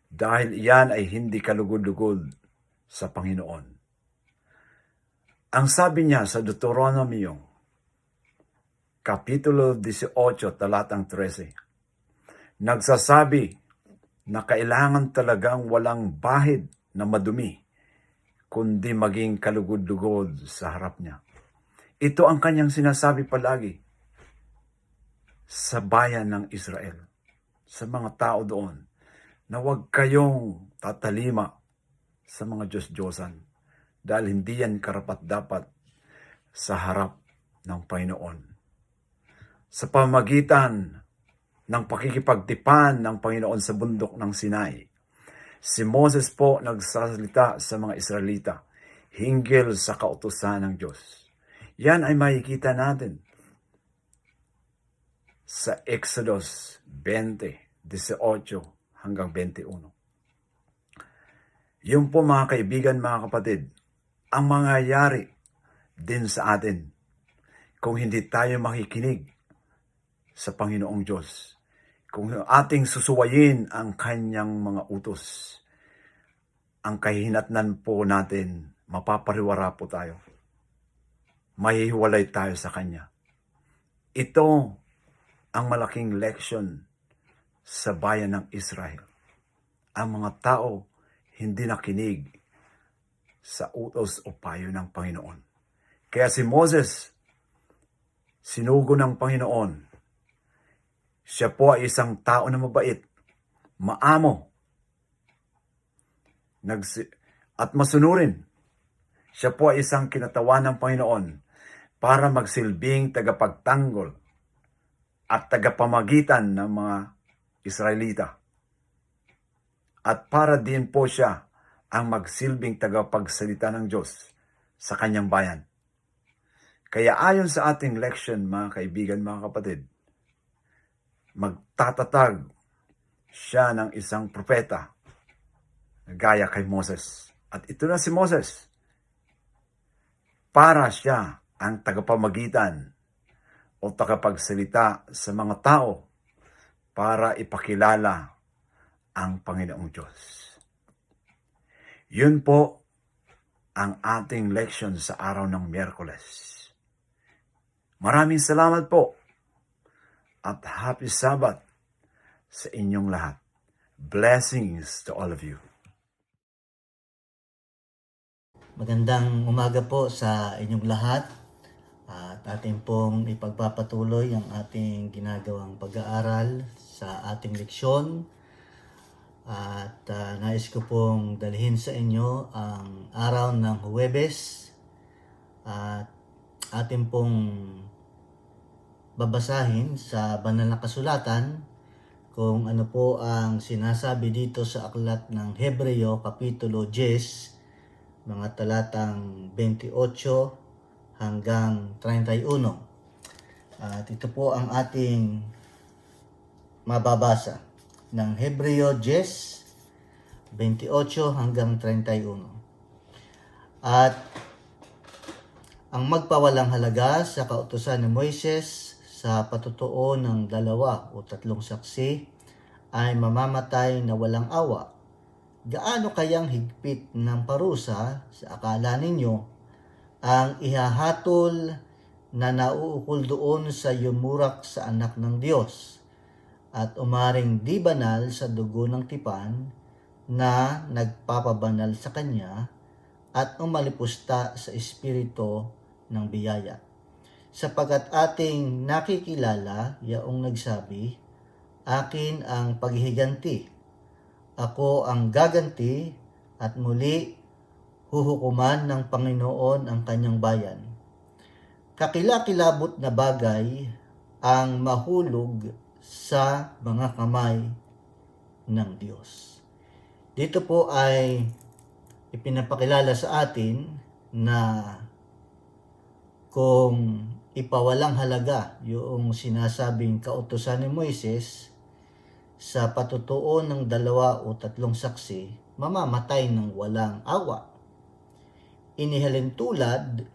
dahil iyan ay hindi kalugod-lugod sa Panginoon. Ang sabi niya sa Deuteronomio, Kapitulo 18, talatang 13, nagsasabi na kailangan talagang walang bahid na madumi, kundi maging kalugod-lugod sa harap niya. Ito ang kanyang sinasabi palagi sa bayan ng Israel, sa mga tao doon, na huwag kayong tatalima sa mga Diyos-Diyosan dahil hindi yan karapat-dapat sa harap ng Panginoon. Sa pamagitan ng pakikipagtipan ng Panginoon sa bundok ng Sinai, si Moses po nagsasalita sa mga Israelita hinggil sa kautusan ng Diyos. Yan ay makikita natin sa Exodus 20, 18 hanggang 21. Yun po mga kaibigan, mga kapatid, ang mangyayari din sa atin kung hindi tayo makikinig sa Panginoong Diyos. Kung ating susuwayin ang kanyang mga utos, ang kahihinatnan po natin, mapapariwara po tayo. Mahihiwalay tayo sa kanya. Ito ang malaking leksyon sa bayan ng Israel. Ang mga tao hindi nakinig sa utos o payo ng Panginoon. Kaya si Moses, sinugo ng Panginoon. Siya po ay isang tao na mabait, maamo, at masunurin. Siya po ay isang kinatawan ng Panginoon para magsilbing tagapagtanggol at tagapamagitan ng mga Israelita. At para din po siya ang magsilbing tagapagsalita ng Diyos sa kanyang bayan. Kaya ayon sa ating leksyon, mga kaibigan, mga kapatid, magtatatag siya ng isang propeta gaya kay Moses. At ito na si Moses. Para siya ang tagapamagitan o tagapagsalita sa mga tao para ipakilala ang Panginoong Diyos. Yun po ang ating leksyon sa araw ng Miyerkules. Maraming salamat po at happy Sabbath sa inyong lahat. Blessings to all of you. Magandang umaga po sa inyong lahat at ating pong ipagpapatuloy ang ating ginagawang pag-aaral sa ating leksyon at nais ko pong dalhin sa inyo ang araw ng Huwebes at ating pong babasahin sa banal na kasulatan kung ano po ang sinasabi dito sa aklat ng Hebreo Kapitulo 10, mga talatang 28 hanggang 31. At ito po ang ating mababasa ng Hebreo 10, 28 hanggang 31. At ang magpawalang halaga sa kautusan ni Moises sa patutuo ng 2 o 3 saksi ay mamamatay na walang awa. Gaano kayang higpit ng parusa sa akala ninyo ang ihahatol na nauukol doon sa yumurak sa anak ng Diyos at umaring di banal sa dugo ng tipan na nagpapabanal sa kanya at umalipusta sa espiritu ng biyaya. Sapagkat ating nakikilala yaong nagsabi, akin ang paghihiganti. Ako ang gaganti at muli huhukuman ng Panginoon ang kanyang bayan. Kakilakilabot na bagay ang mahulog sa mga kamay ng Diyos. Dito po ay ipinapakilala sa atin na kung ipawalang halaga yung sinasabing kautusan ni Moises sa patutuo ng 2 o 3 saksi, mamamatay ng walang awa. Inihalin tulad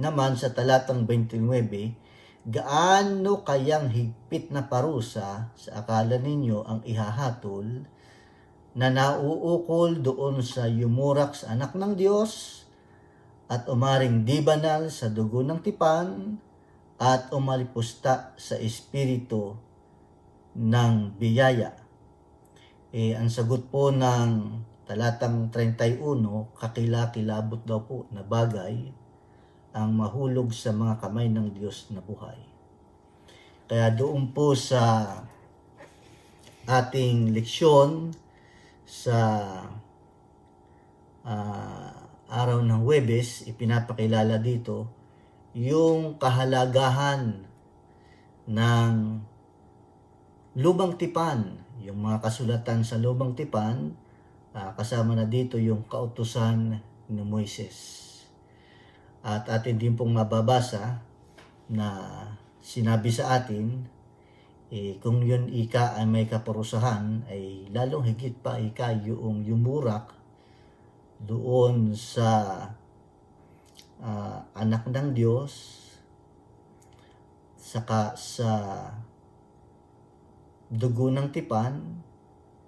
naman sa talatang 29, gaano kayang higpit na parusa sa akala ninyo ang ihahatol na nauukol doon sa yumurak sa anak ng Diyos at umaring di banal sa dugo ng tipan at umalipusta sa espiritu ng biyaya. Ang sagot po ng talatang 31, kakilakilabot daw po na bagay ang mahulog sa mga kamay ng Diyos na buhay. Kaya doon po sa ating leksyon sa araw ng Huwebes, ipinapakilala dito yung kahalagahan ng Lumang Tipan, yung mga kasulatan sa Lumang Tipan, kasama na dito yung kautusan ni Moises. At atin din pong mababasa na sinabi sa atin, kung yun ika ay may kaparusahan, ay lalong higit pa ika yung yumurak doon sa anak ng Diyos, saka sa dugo ng tipan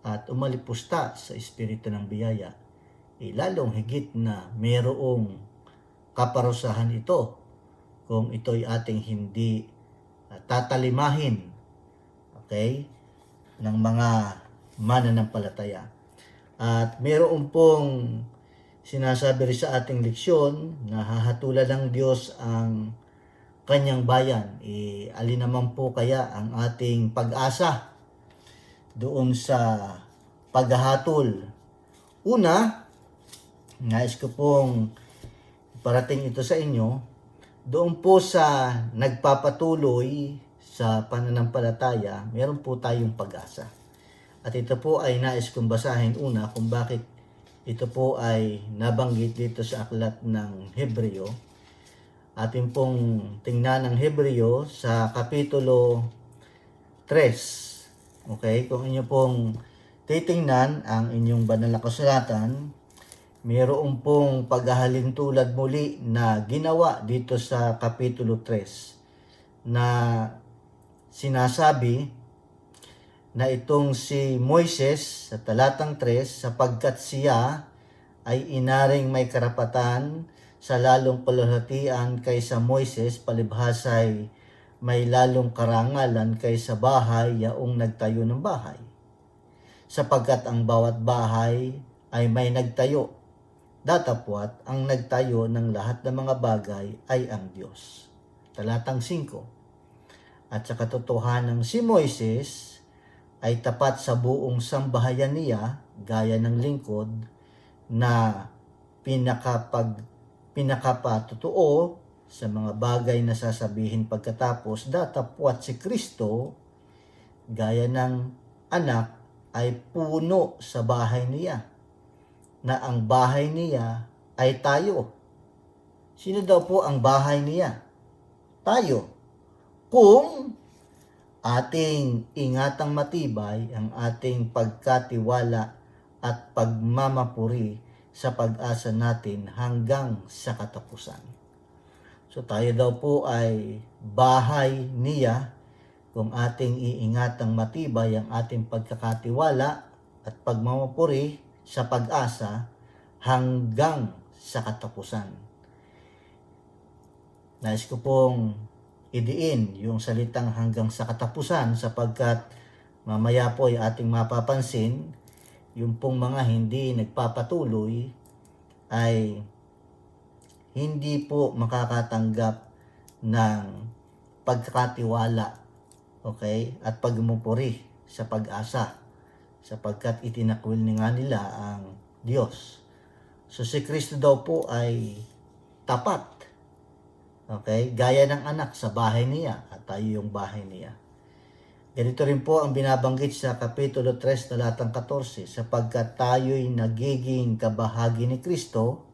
at umalipusta sa espiritu ng biyaya, lalong higit na mayroong kaparusahan ito kung ito'y ating hindi tatalimahin, okay, ng mga mananampalataya. At mayroon pong sinasabi rin sa ating leksyon na hahatulan ng Diyos ang kanyang bayan. Alin naman po kaya ang ating pag-asa doon sa paghahatol? Una, nais ko pong parating ito sa inyo, doon po sa nagpapatuloy sa pananampalataya, meron po tayong pag-asa. At ito po ay nais kong basahin una kung bakit ito po ay nabanggit dito sa aklat ng Hebreo. Atin pong tingnan ng Hebreo sa Kapitulo 3. Okay, kung inyo pong titingnan ang inyong banal na kasulatan, mayroon pong paghahalintulad muli na ginawa dito sa Kapitulo 3 na sinasabi na itong si Moises sa talatang 3 sapagkat siya ay inaring may karapatan sa lalong kalulhatian kaysa Moises, palibhasay may lalong karangalan kaysa bahay yaong nagtayo ng bahay. Sapagkat ang bawat bahay ay may nagtayo, datapwat ang nagtayo ng lahat ng mga bagay ay ang Diyos. Talatang 5. At sa katotohanan si Moises ay tapat sa buong sambahayan niya, gaya ng lingkod, na pinakapatotoo sa mga bagay na sasabihin pagkatapos, datapwat si Kristo, gaya ng anak, ay puno sa bahay niya, na ang bahay niya ay tayo. Sino daw po ang bahay niya? Tayo. Kung ating ingatang matibay ang ating pagkatiwala at pagmamapuri sa pag-asa natin hanggang sa katapusan. So tayo daw po ay bahay niya kung ating iingatang matibay ang ating pagkakatiwala at pagmamapuri sa pag-asa hanggang sa katapusan. Nais ko pong idiin yung salitang hanggang sa katapusan sapagkat mamaya po ay ating mapapansin yung pong mga hindi nagpapatuloy ay hindi po makakatanggap ng pagkakatiwala, okay, at pagmumupuri sa pag-asa sapagkat itinakwil nga nila ang Diyos. So si Kristo daw po ay tapat, okay, gaya ng anak sa bahay niya at tayo yung bahay niya. Ganito rin po ang binabanggit sa Kapitulo 3, talatang 14, sapagkat tayo'y nagiging kabahagi ni Kristo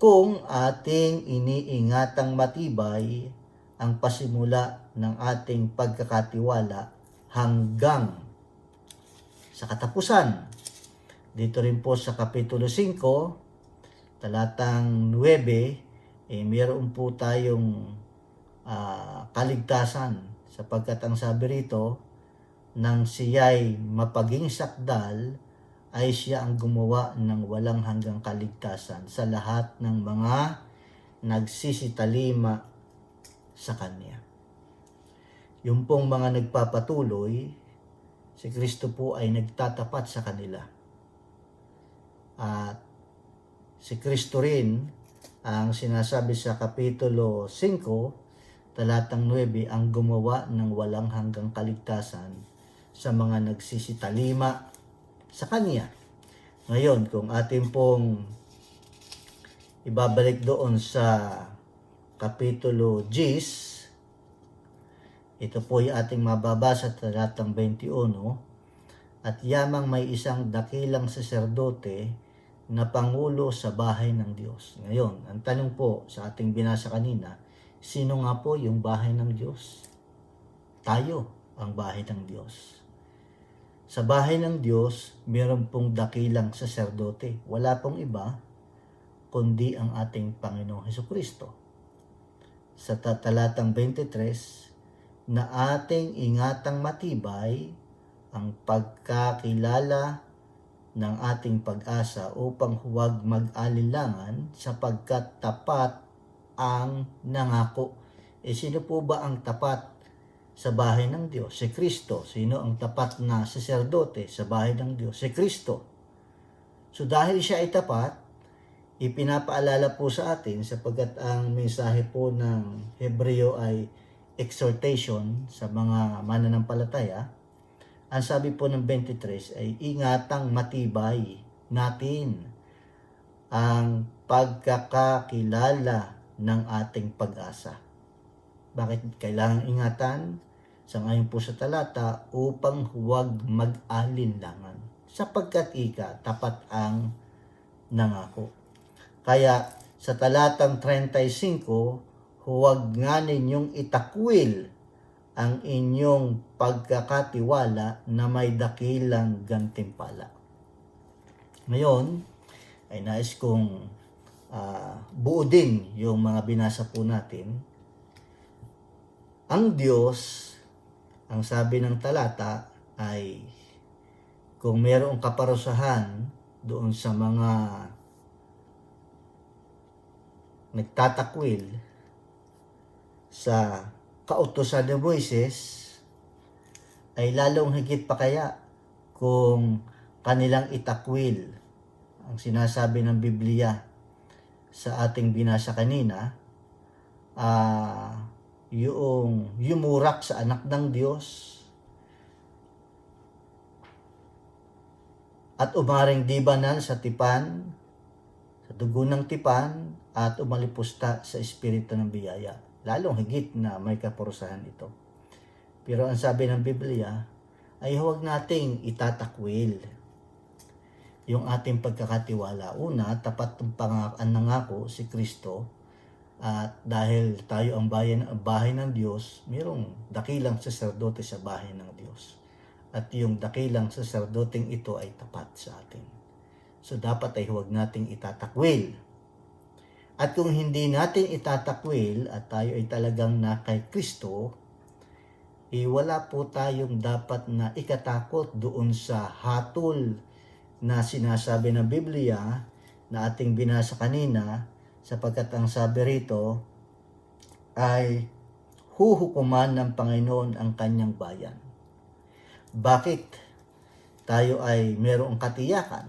kung ating iniingatang matibay ang pasimula ng ating pagkakatiwala hanggang sa katapusan. Dito rin po sa Kapitulo 5, talatang 9, mayroon po tayong kaligtasan. Sapagkat ang sabi rito, nang siya'y mapaging sakdal, ay siya ang gumawa ng walang hanggang kaligtasan sa lahat ng mga nagsisitalima sa Kanya. Yung pong mga nagpapatuloy, si Kristo po ay nagtatapat sa kanila. At si Kristo rin, ang sinasabi sa Kapitulo 5, talatang 9, ang gumawa ng walang hanggang kaligtasan sa mga nagsisitalima sa Kanya. Ngayon, kung atin pong ibabalik doon sa Kapitulo 10, ito po ay ating mababasa talatang 21, at yamang may isang dakilang saserdote na pangulo sa bahay ng Diyos. Ngayon, ang tanong po sa ating binasa kanina, sino nga po yung bahay ng Diyos? Tayo ang bahay ng Diyos. Sa bahay ng Diyos, meron pong dakilang saserdote. Wala pong iba, kundi ang ating Panginoong Hesukristo. Sa talatang 23, na ating ingatang matibay ang pagkakilala ng ating pag-asa upang huwag mag-alinlangan sapagkat tapat ang nangako. Sino po ba ang tapat sa bahay ng Diyos? Si Kristo. Sino ang tapat na saserdote sa bahay ng Diyos? Si Kristo. So dahil siya ay tapat, ipinapaalala po sa atin sapagkat ang mensahe po ng Hebreo ay exhortation sa mga mananampalataya. Ang sabi po ng 23 ay ingatang matibay natin ang pagkakakilala ng ating pag-asa. Bakit kailangan ingatan? Sangayon po sa talata, upang huwag mag-alinlangan. Sapagkat tapat ang nangako. Kaya sa talatang 35, huwag nga ninyong itakwil ang inyong pagkakatiwala na may dakilang gantimpala. Ngayon, ay nais kong buodin yung mga binasa po natin. Ang Diyos, ang sabi ng talata ay kung mayroong kaparusahan doon sa mga nagtatakwil sa kautusan ni Moises, ay lalong higit pa kaya kung kanilang itakwil ang sinasabi ng Biblia sa ating binasa kanina, yung yumurak sa anak ng Diyos at umaring dibanan sa tipan, sa dugo ng tipan, at umalipusta sa espiritu ng biyaya. Lalong higit na may kaparusahan ito. Pero ang sabi ng Biblia ay huwag nating itatakwil yung ating pagkakatiwala. Una, tapat ang nangako si Kristo, at dahil tayo ang bahay ng Diyos, mayroong dakilang saserdote sa bahay ng Diyos. At yung dakilang saserdoteng ito ay tapat sa atin. So dapat ay huwag nating itatakwil. At kung hindi natin itatakwil at tayo ay talagang na kay Kristo, wala po tayong dapat na ikatakot doon sa hatol na sinasabi ng Biblia na ating binasa kanina, sapagkat ang sabi rito ay huhukuman ng Panginoon ang kanyang bayan. Bakit tayo ay mayroong katiyakan?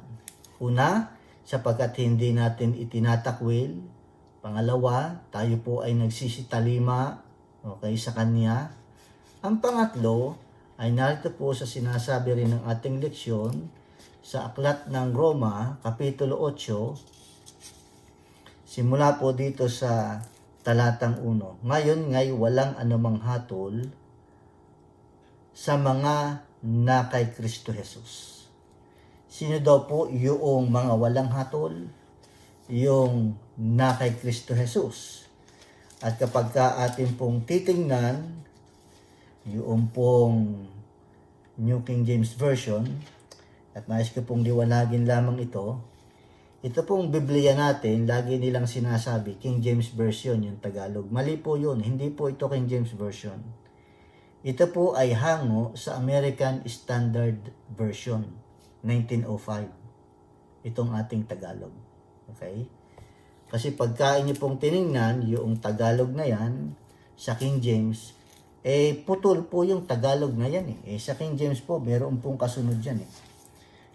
Una, sapagkat hindi natin itinatakwil. Pangalawa, tayo po ay nagsisitalima sa Kanya. Ang pangatlo ay narito po sa sinasabi rin ng ating leksyon sa Aklat ng Roma, Kapitulo 8, simula po dito sa talatang 1. Ngayon ngay walang anumang hatol sa mga na kay Kristo Jesus. Sino daw po yung mga walang hatol? Yung na kay Kristo Jesus. At kapag atin pong titingnan, yung pong New King James Version, at nais ko pong liwanagin lamang ito pong Biblia natin, lagi nilang sinasabi, King James Version yung Tagalog. Mali po yun, hindi po ito King James Version. Ito po ay hango sa American Standard Version, 1905. Itong ating Tagalog. Okay? Kasi pagka inyo pong tiningnan, yung Tagalog na yan, sa King James, putol po yung Tagalog na yan. Sa King James po, meron pong kasunod yan.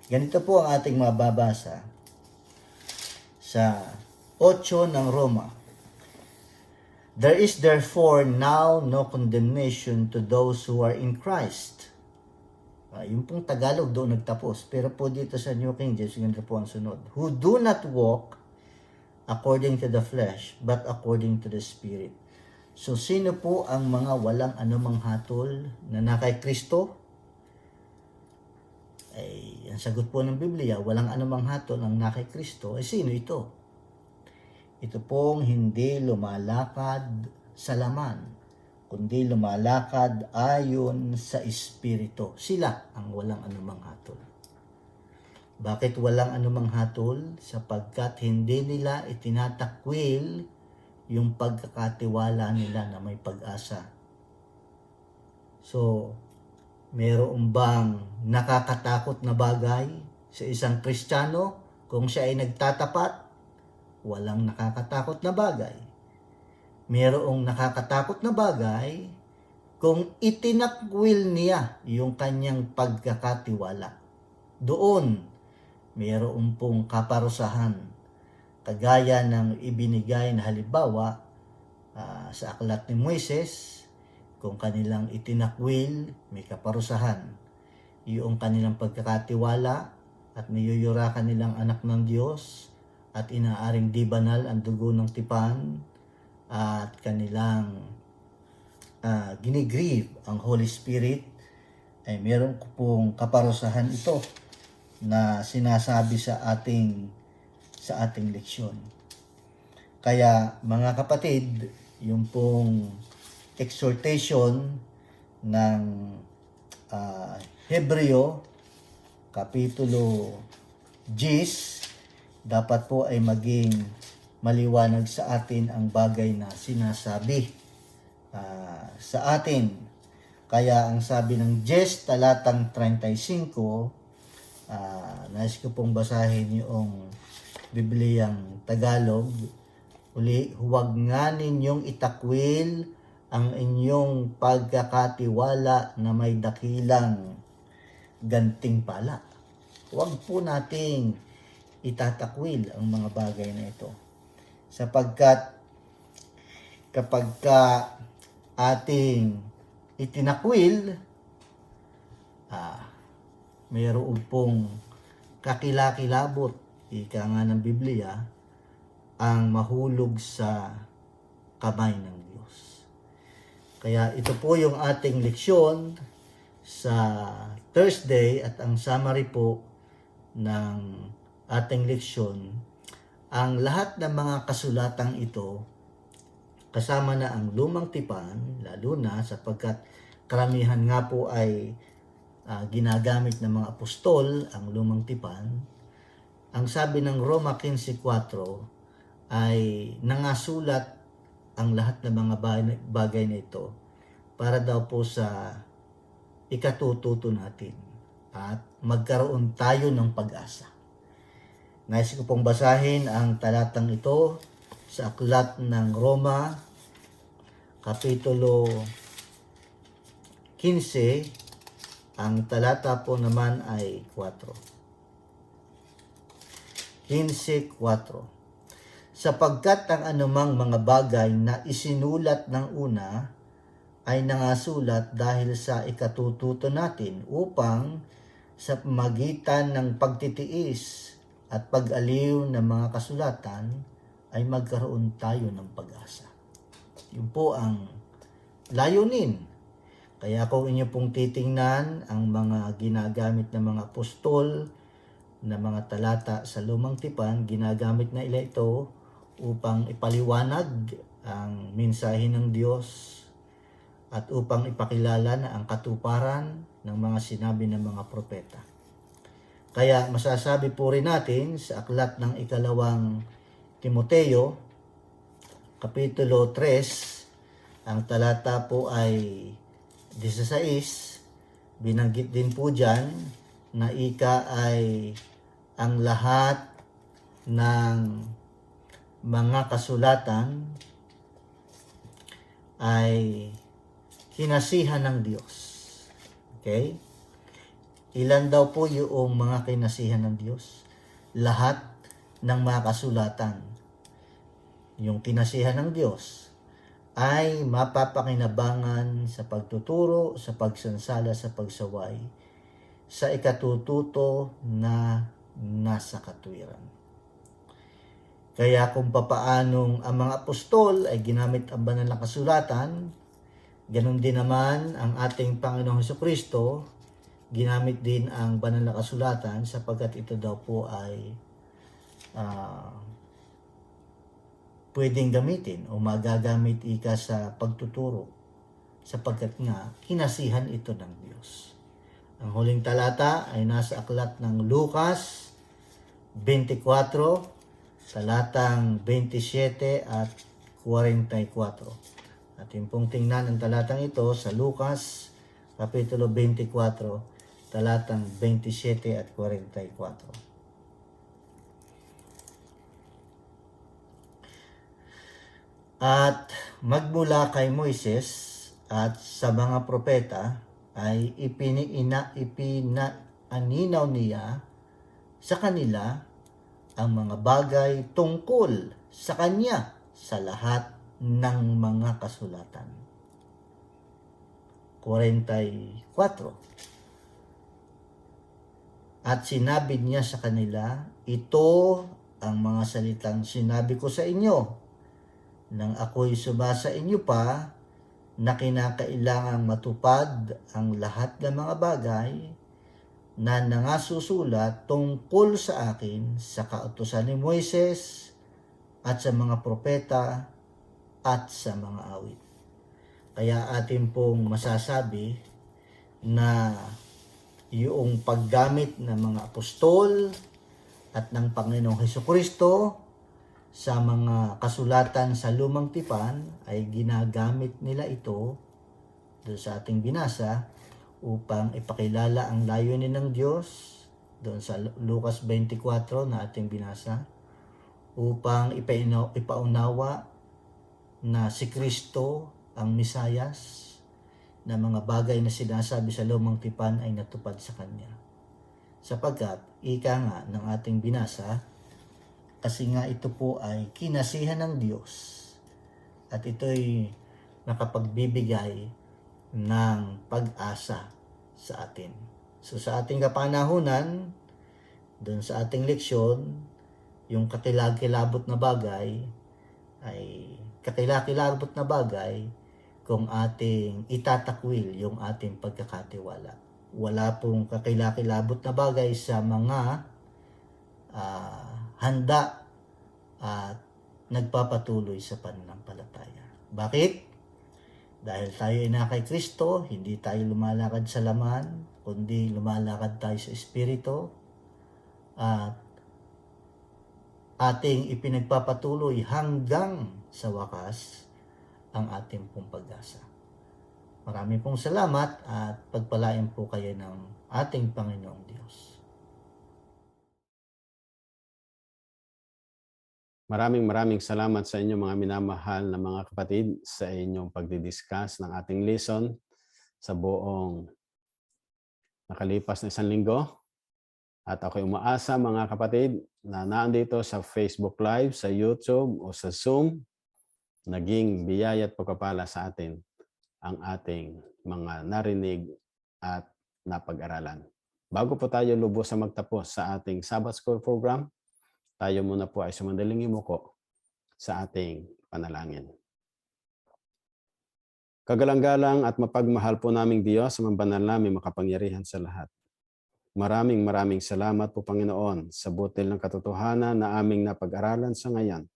Ganito po ang ating mababasa sa 8 ng Roma. There is therefore now no condemnation to those who are in Christ. Yung pong Tagalog doon nagtapos. Pero po dito sa New King James, ganito po ang sunod. Who do not walk according to the flesh, but according to the Spirit. So, sino po ang mga walang anumang hatol na nakay Kristo? Ang sagot po ng Biblia, walang anumang hatol ang nakay Kristo. Sino ito? Ito pong hindi lumalakad sa laman, kundi lumalakad ayon sa Espiritu. Sila ang walang anumang hatol. Bakit walang anumang hatol? Sapagkat hindi nila itinatakwil yung pagkakatiwala nila na may pag-asa. So, meron bang nakakatakot na bagay sa isang Kristiyano kung siya ay nagtatapat? Walang nakakatakot na bagay. Merong nakakatakot na bagay kung itinakwil niya yung kanyang pagkakatiwala. Doon, meron pong kaparusahan. Kagaya ng ibinigay na halimbawa sa aklat ni Moises, kung kanilang itinakwil, may kaparusahan. Yung kanilang pagkakatiwala at niyuyurakan nilang anak ng Diyos at inaaring dibanal ang dugo ng tipan at kanilang ginigrieve ang Holy Spirit, ay meron pong kaparusahan ito na sinasabi sa ating leksyon. Kaya mga kapatid, yung pong exhortation ng Hebreo, Kapitulo 10, dapat po ay maging maliwanag sa atin ang bagay na sinasabi sa atin. Kaya ang sabi ng 10 talatang 35, nais ko pong basahin yung Bibliyang Tagalog. Uli, huwag nga ninyong itakwil ang inyong pagkakatiwala na may dakilang gantimpala. Huwag po nating itatakwil ang mga bagay na ito. Sapagkat kapag ating itinakwil, mayroon pong kakilakilabot, ika nga ng Biblia, ang mahulog sa kamay ng Diyos. Kaya ito po yung ating leksyon sa Thursday, at ang summary po ng ating leksyon, ang lahat ng mga kasulatang ito, kasama na ang Lumang Tipan, lalo na sapagkat karamihan nga po ay ginagamit ng mga apostol ang Lumang Tipan. Ang sabi ng Roma 15:4 ay nangasulat ang lahat ng mga bagay na ito para daw po sa ikatututo natin at magkaroon tayo ng pag-asa. Nais ko pong basahin ang talatang ito sa aklat ng Roma, Kapitulo 15, ang talata po naman ay 4. 15:4. Sapagkat ang anumang mga bagay na isinulat ng una ay nangasulat dahil sa ikatututo natin upang sa pamagitan ng pagtitiis at pag-aliw ng mga kasulatan ay magkaroon tayo ng pag-asa. Yun po ang layunin. Kaya kung inyo pong titingnan ang mga ginagamit ng mga apostol na mga talata sa Lumang Tipan, ginagamit na ila ito upang ipaliwanag ang mensahe ng Diyos at upang ipakilala na ang katuparan ng mga sinabi ng mga propeta. Kaya masasabi po rin natin sa aklat ng ikalawang Timoteo, Kapitulo 3, ang talata po ay 16, binanggit din po dyan na ika ay ang lahat ng mga kasulatan ay kinasihan ng Diyos. Okay? Ilan daw po yung mga kinasihan ng Diyos? Lahat ng mga kasulatan. Yung kinasihan ng Diyos ay mapapakinabangan sa pagtuturo, sa pagsansala, sa pagsaway, sa ikatututo na nasa katwiran. Kaya kung papaanong ang mga apostol ay ginamit ang banal na kasulatan, ganun din naman ang ating Panginoong Hesukristo, ginamit din ang banal na kasulatan sapagkat ito daw po ay pwedeng gamitin o magagamit ika sa pagtuturo sapagkat nga kinasihan ito ng Diyos. Ang huling talata ay nasa aklat ng Lucas 24, talatang 27 at 44. Atin pong tingnan ang talatang ito sa Lucas Kapitulo 24, talatang 27 at 44. At magmula kay Moises at sa mga propeta ay ipinaaninaw niya sa kanila ang mga bagay tungkol sa kanya sa lahat ng mga kasulatan. 44. At sinabi niya sa kanila, ito ang mga salitang sinabi ko sa inyo nang ako'y sumasa inyo pa na kinakailangang matupad ang lahat ng mga bagay na nangasusulat tungkol sa akin sa kautusan ni Moises at sa mga propeta at sa mga awit. Kaya atin pong masasabi na yung paggamit ng mga apostol at ng Panginoong Hesukristo sa mga kasulatan sa Lumang Tipan ay ginagamit nila ito doon sa ating binasa upang ipakilala ang layunin ng Diyos doon sa Lucas 24 na ating binasa, upang ipaunawa na si Kristo ang Misayas, na mga bagay na sinasabi sa Lumang Tipan ay natupad sa Kanya. Sapagkat, ika nga ng ating binasa, kasi nga ito po ay kinasihan ng Diyos at ito'y nakapagbibigay ng pag-asa sa atin. So sa ating kapanahunan, doon sa ating leksyon, yung kakilakilabot na bagay ay kakilakilabot na bagay kung ating itatakwil yung ating pagkakatiwala. Wala pong kakilakilabot na bagay sa mga handa at nagpapatuloy sa pananampalataya. Bakit? Dahil tayo ay na kay Kristo, hindi tayo lumalakad sa laman, kundi lumalakad tayo sa Espiritu, at ating ipinagpapatuloy hanggang sa wakas ang ating pong pag-asa. Maraming pong salamat at pagpalain po kayo ng ating Panginoong Diyos. Maraming salamat sa inyo mga minamahal na mga kapatid sa inyong pagdidiscuss ng ating lesson sa buong nakalipas na isang linggo. At ako'y umaasa mga kapatid na nandito sa Facebook Live, sa YouTube o sa Zoom, naging biyaya at pagpapala sa atin ang ating mga narinig at napag-aralan. Bago po tayo lubos sa magtapos sa ating Sabbath School program, tayo muna po ay sumandaling imuko sa ating panalangin. Kagalang-galang at mapagmahal po naming Diyos, ang banal namin makapangyarihan sa lahat. Maraming salamat po Panginoon sa butil ng katotohanan na aming napag-aralan sa ngayon.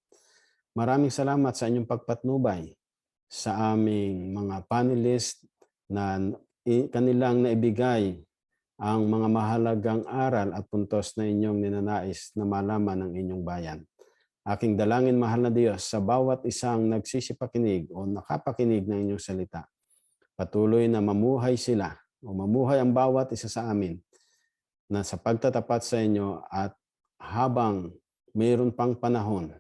Maraming salamat sa inyong pagpatnubay sa aming mga panelist na kanilang naibigay ang mga mahalagang aral at puntos na inyong ninanais na malaman ng inyong bayan. Aking dalangin, mahal na Diyos, sa bawat isang nagsisipakinig o nakapakinig ng inyong salita, patuloy na mamuhay sila o mamuhay ang bawat isa sa amin na sa pagtatapat sa inyo at habang mayroon pang panahon,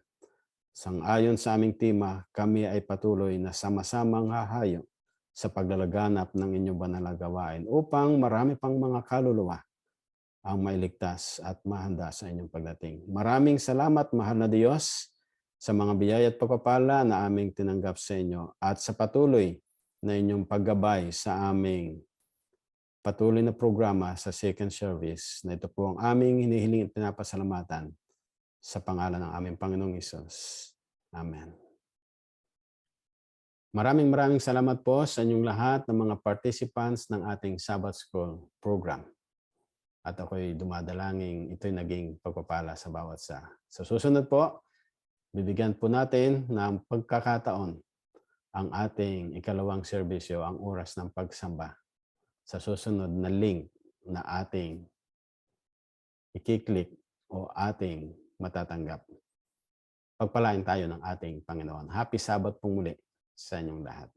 sang-ayon sa aming tema, kami ay patuloy na sama-samang hahayo sa paglalaganap ng inyong banal na gawain upang marami pang mga kaluluwa ang mailigtas at mahanda sa inyong pagdating. Maraming salamat, mahal na Diyos, sa mga biyaya at pagpapala na aming tinanggap sa inyo at sa patuloy na inyong paggabay sa aming patuloy na programa sa second service, na ito po ang aming hinihiling at pinapasalamatan sa pangalan ng aming Panginoong Hesus. Amen. Maraming salamat po sa inyong lahat ng mga participants ng ating Sabbath School program. At ako'y dumadalangin ito'y naging pagpapala sa bawat isa. Sa susunod po, bibigyan po natin ng pagkakataon ang ating ikalawang serbisyo, ang oras ng pagsamba, sa susunod na link na ating i-click o ating matatanggap. Pagpalain tayo ng ating Panginoon. Happy Sabbath pong muli sa inyong lahat.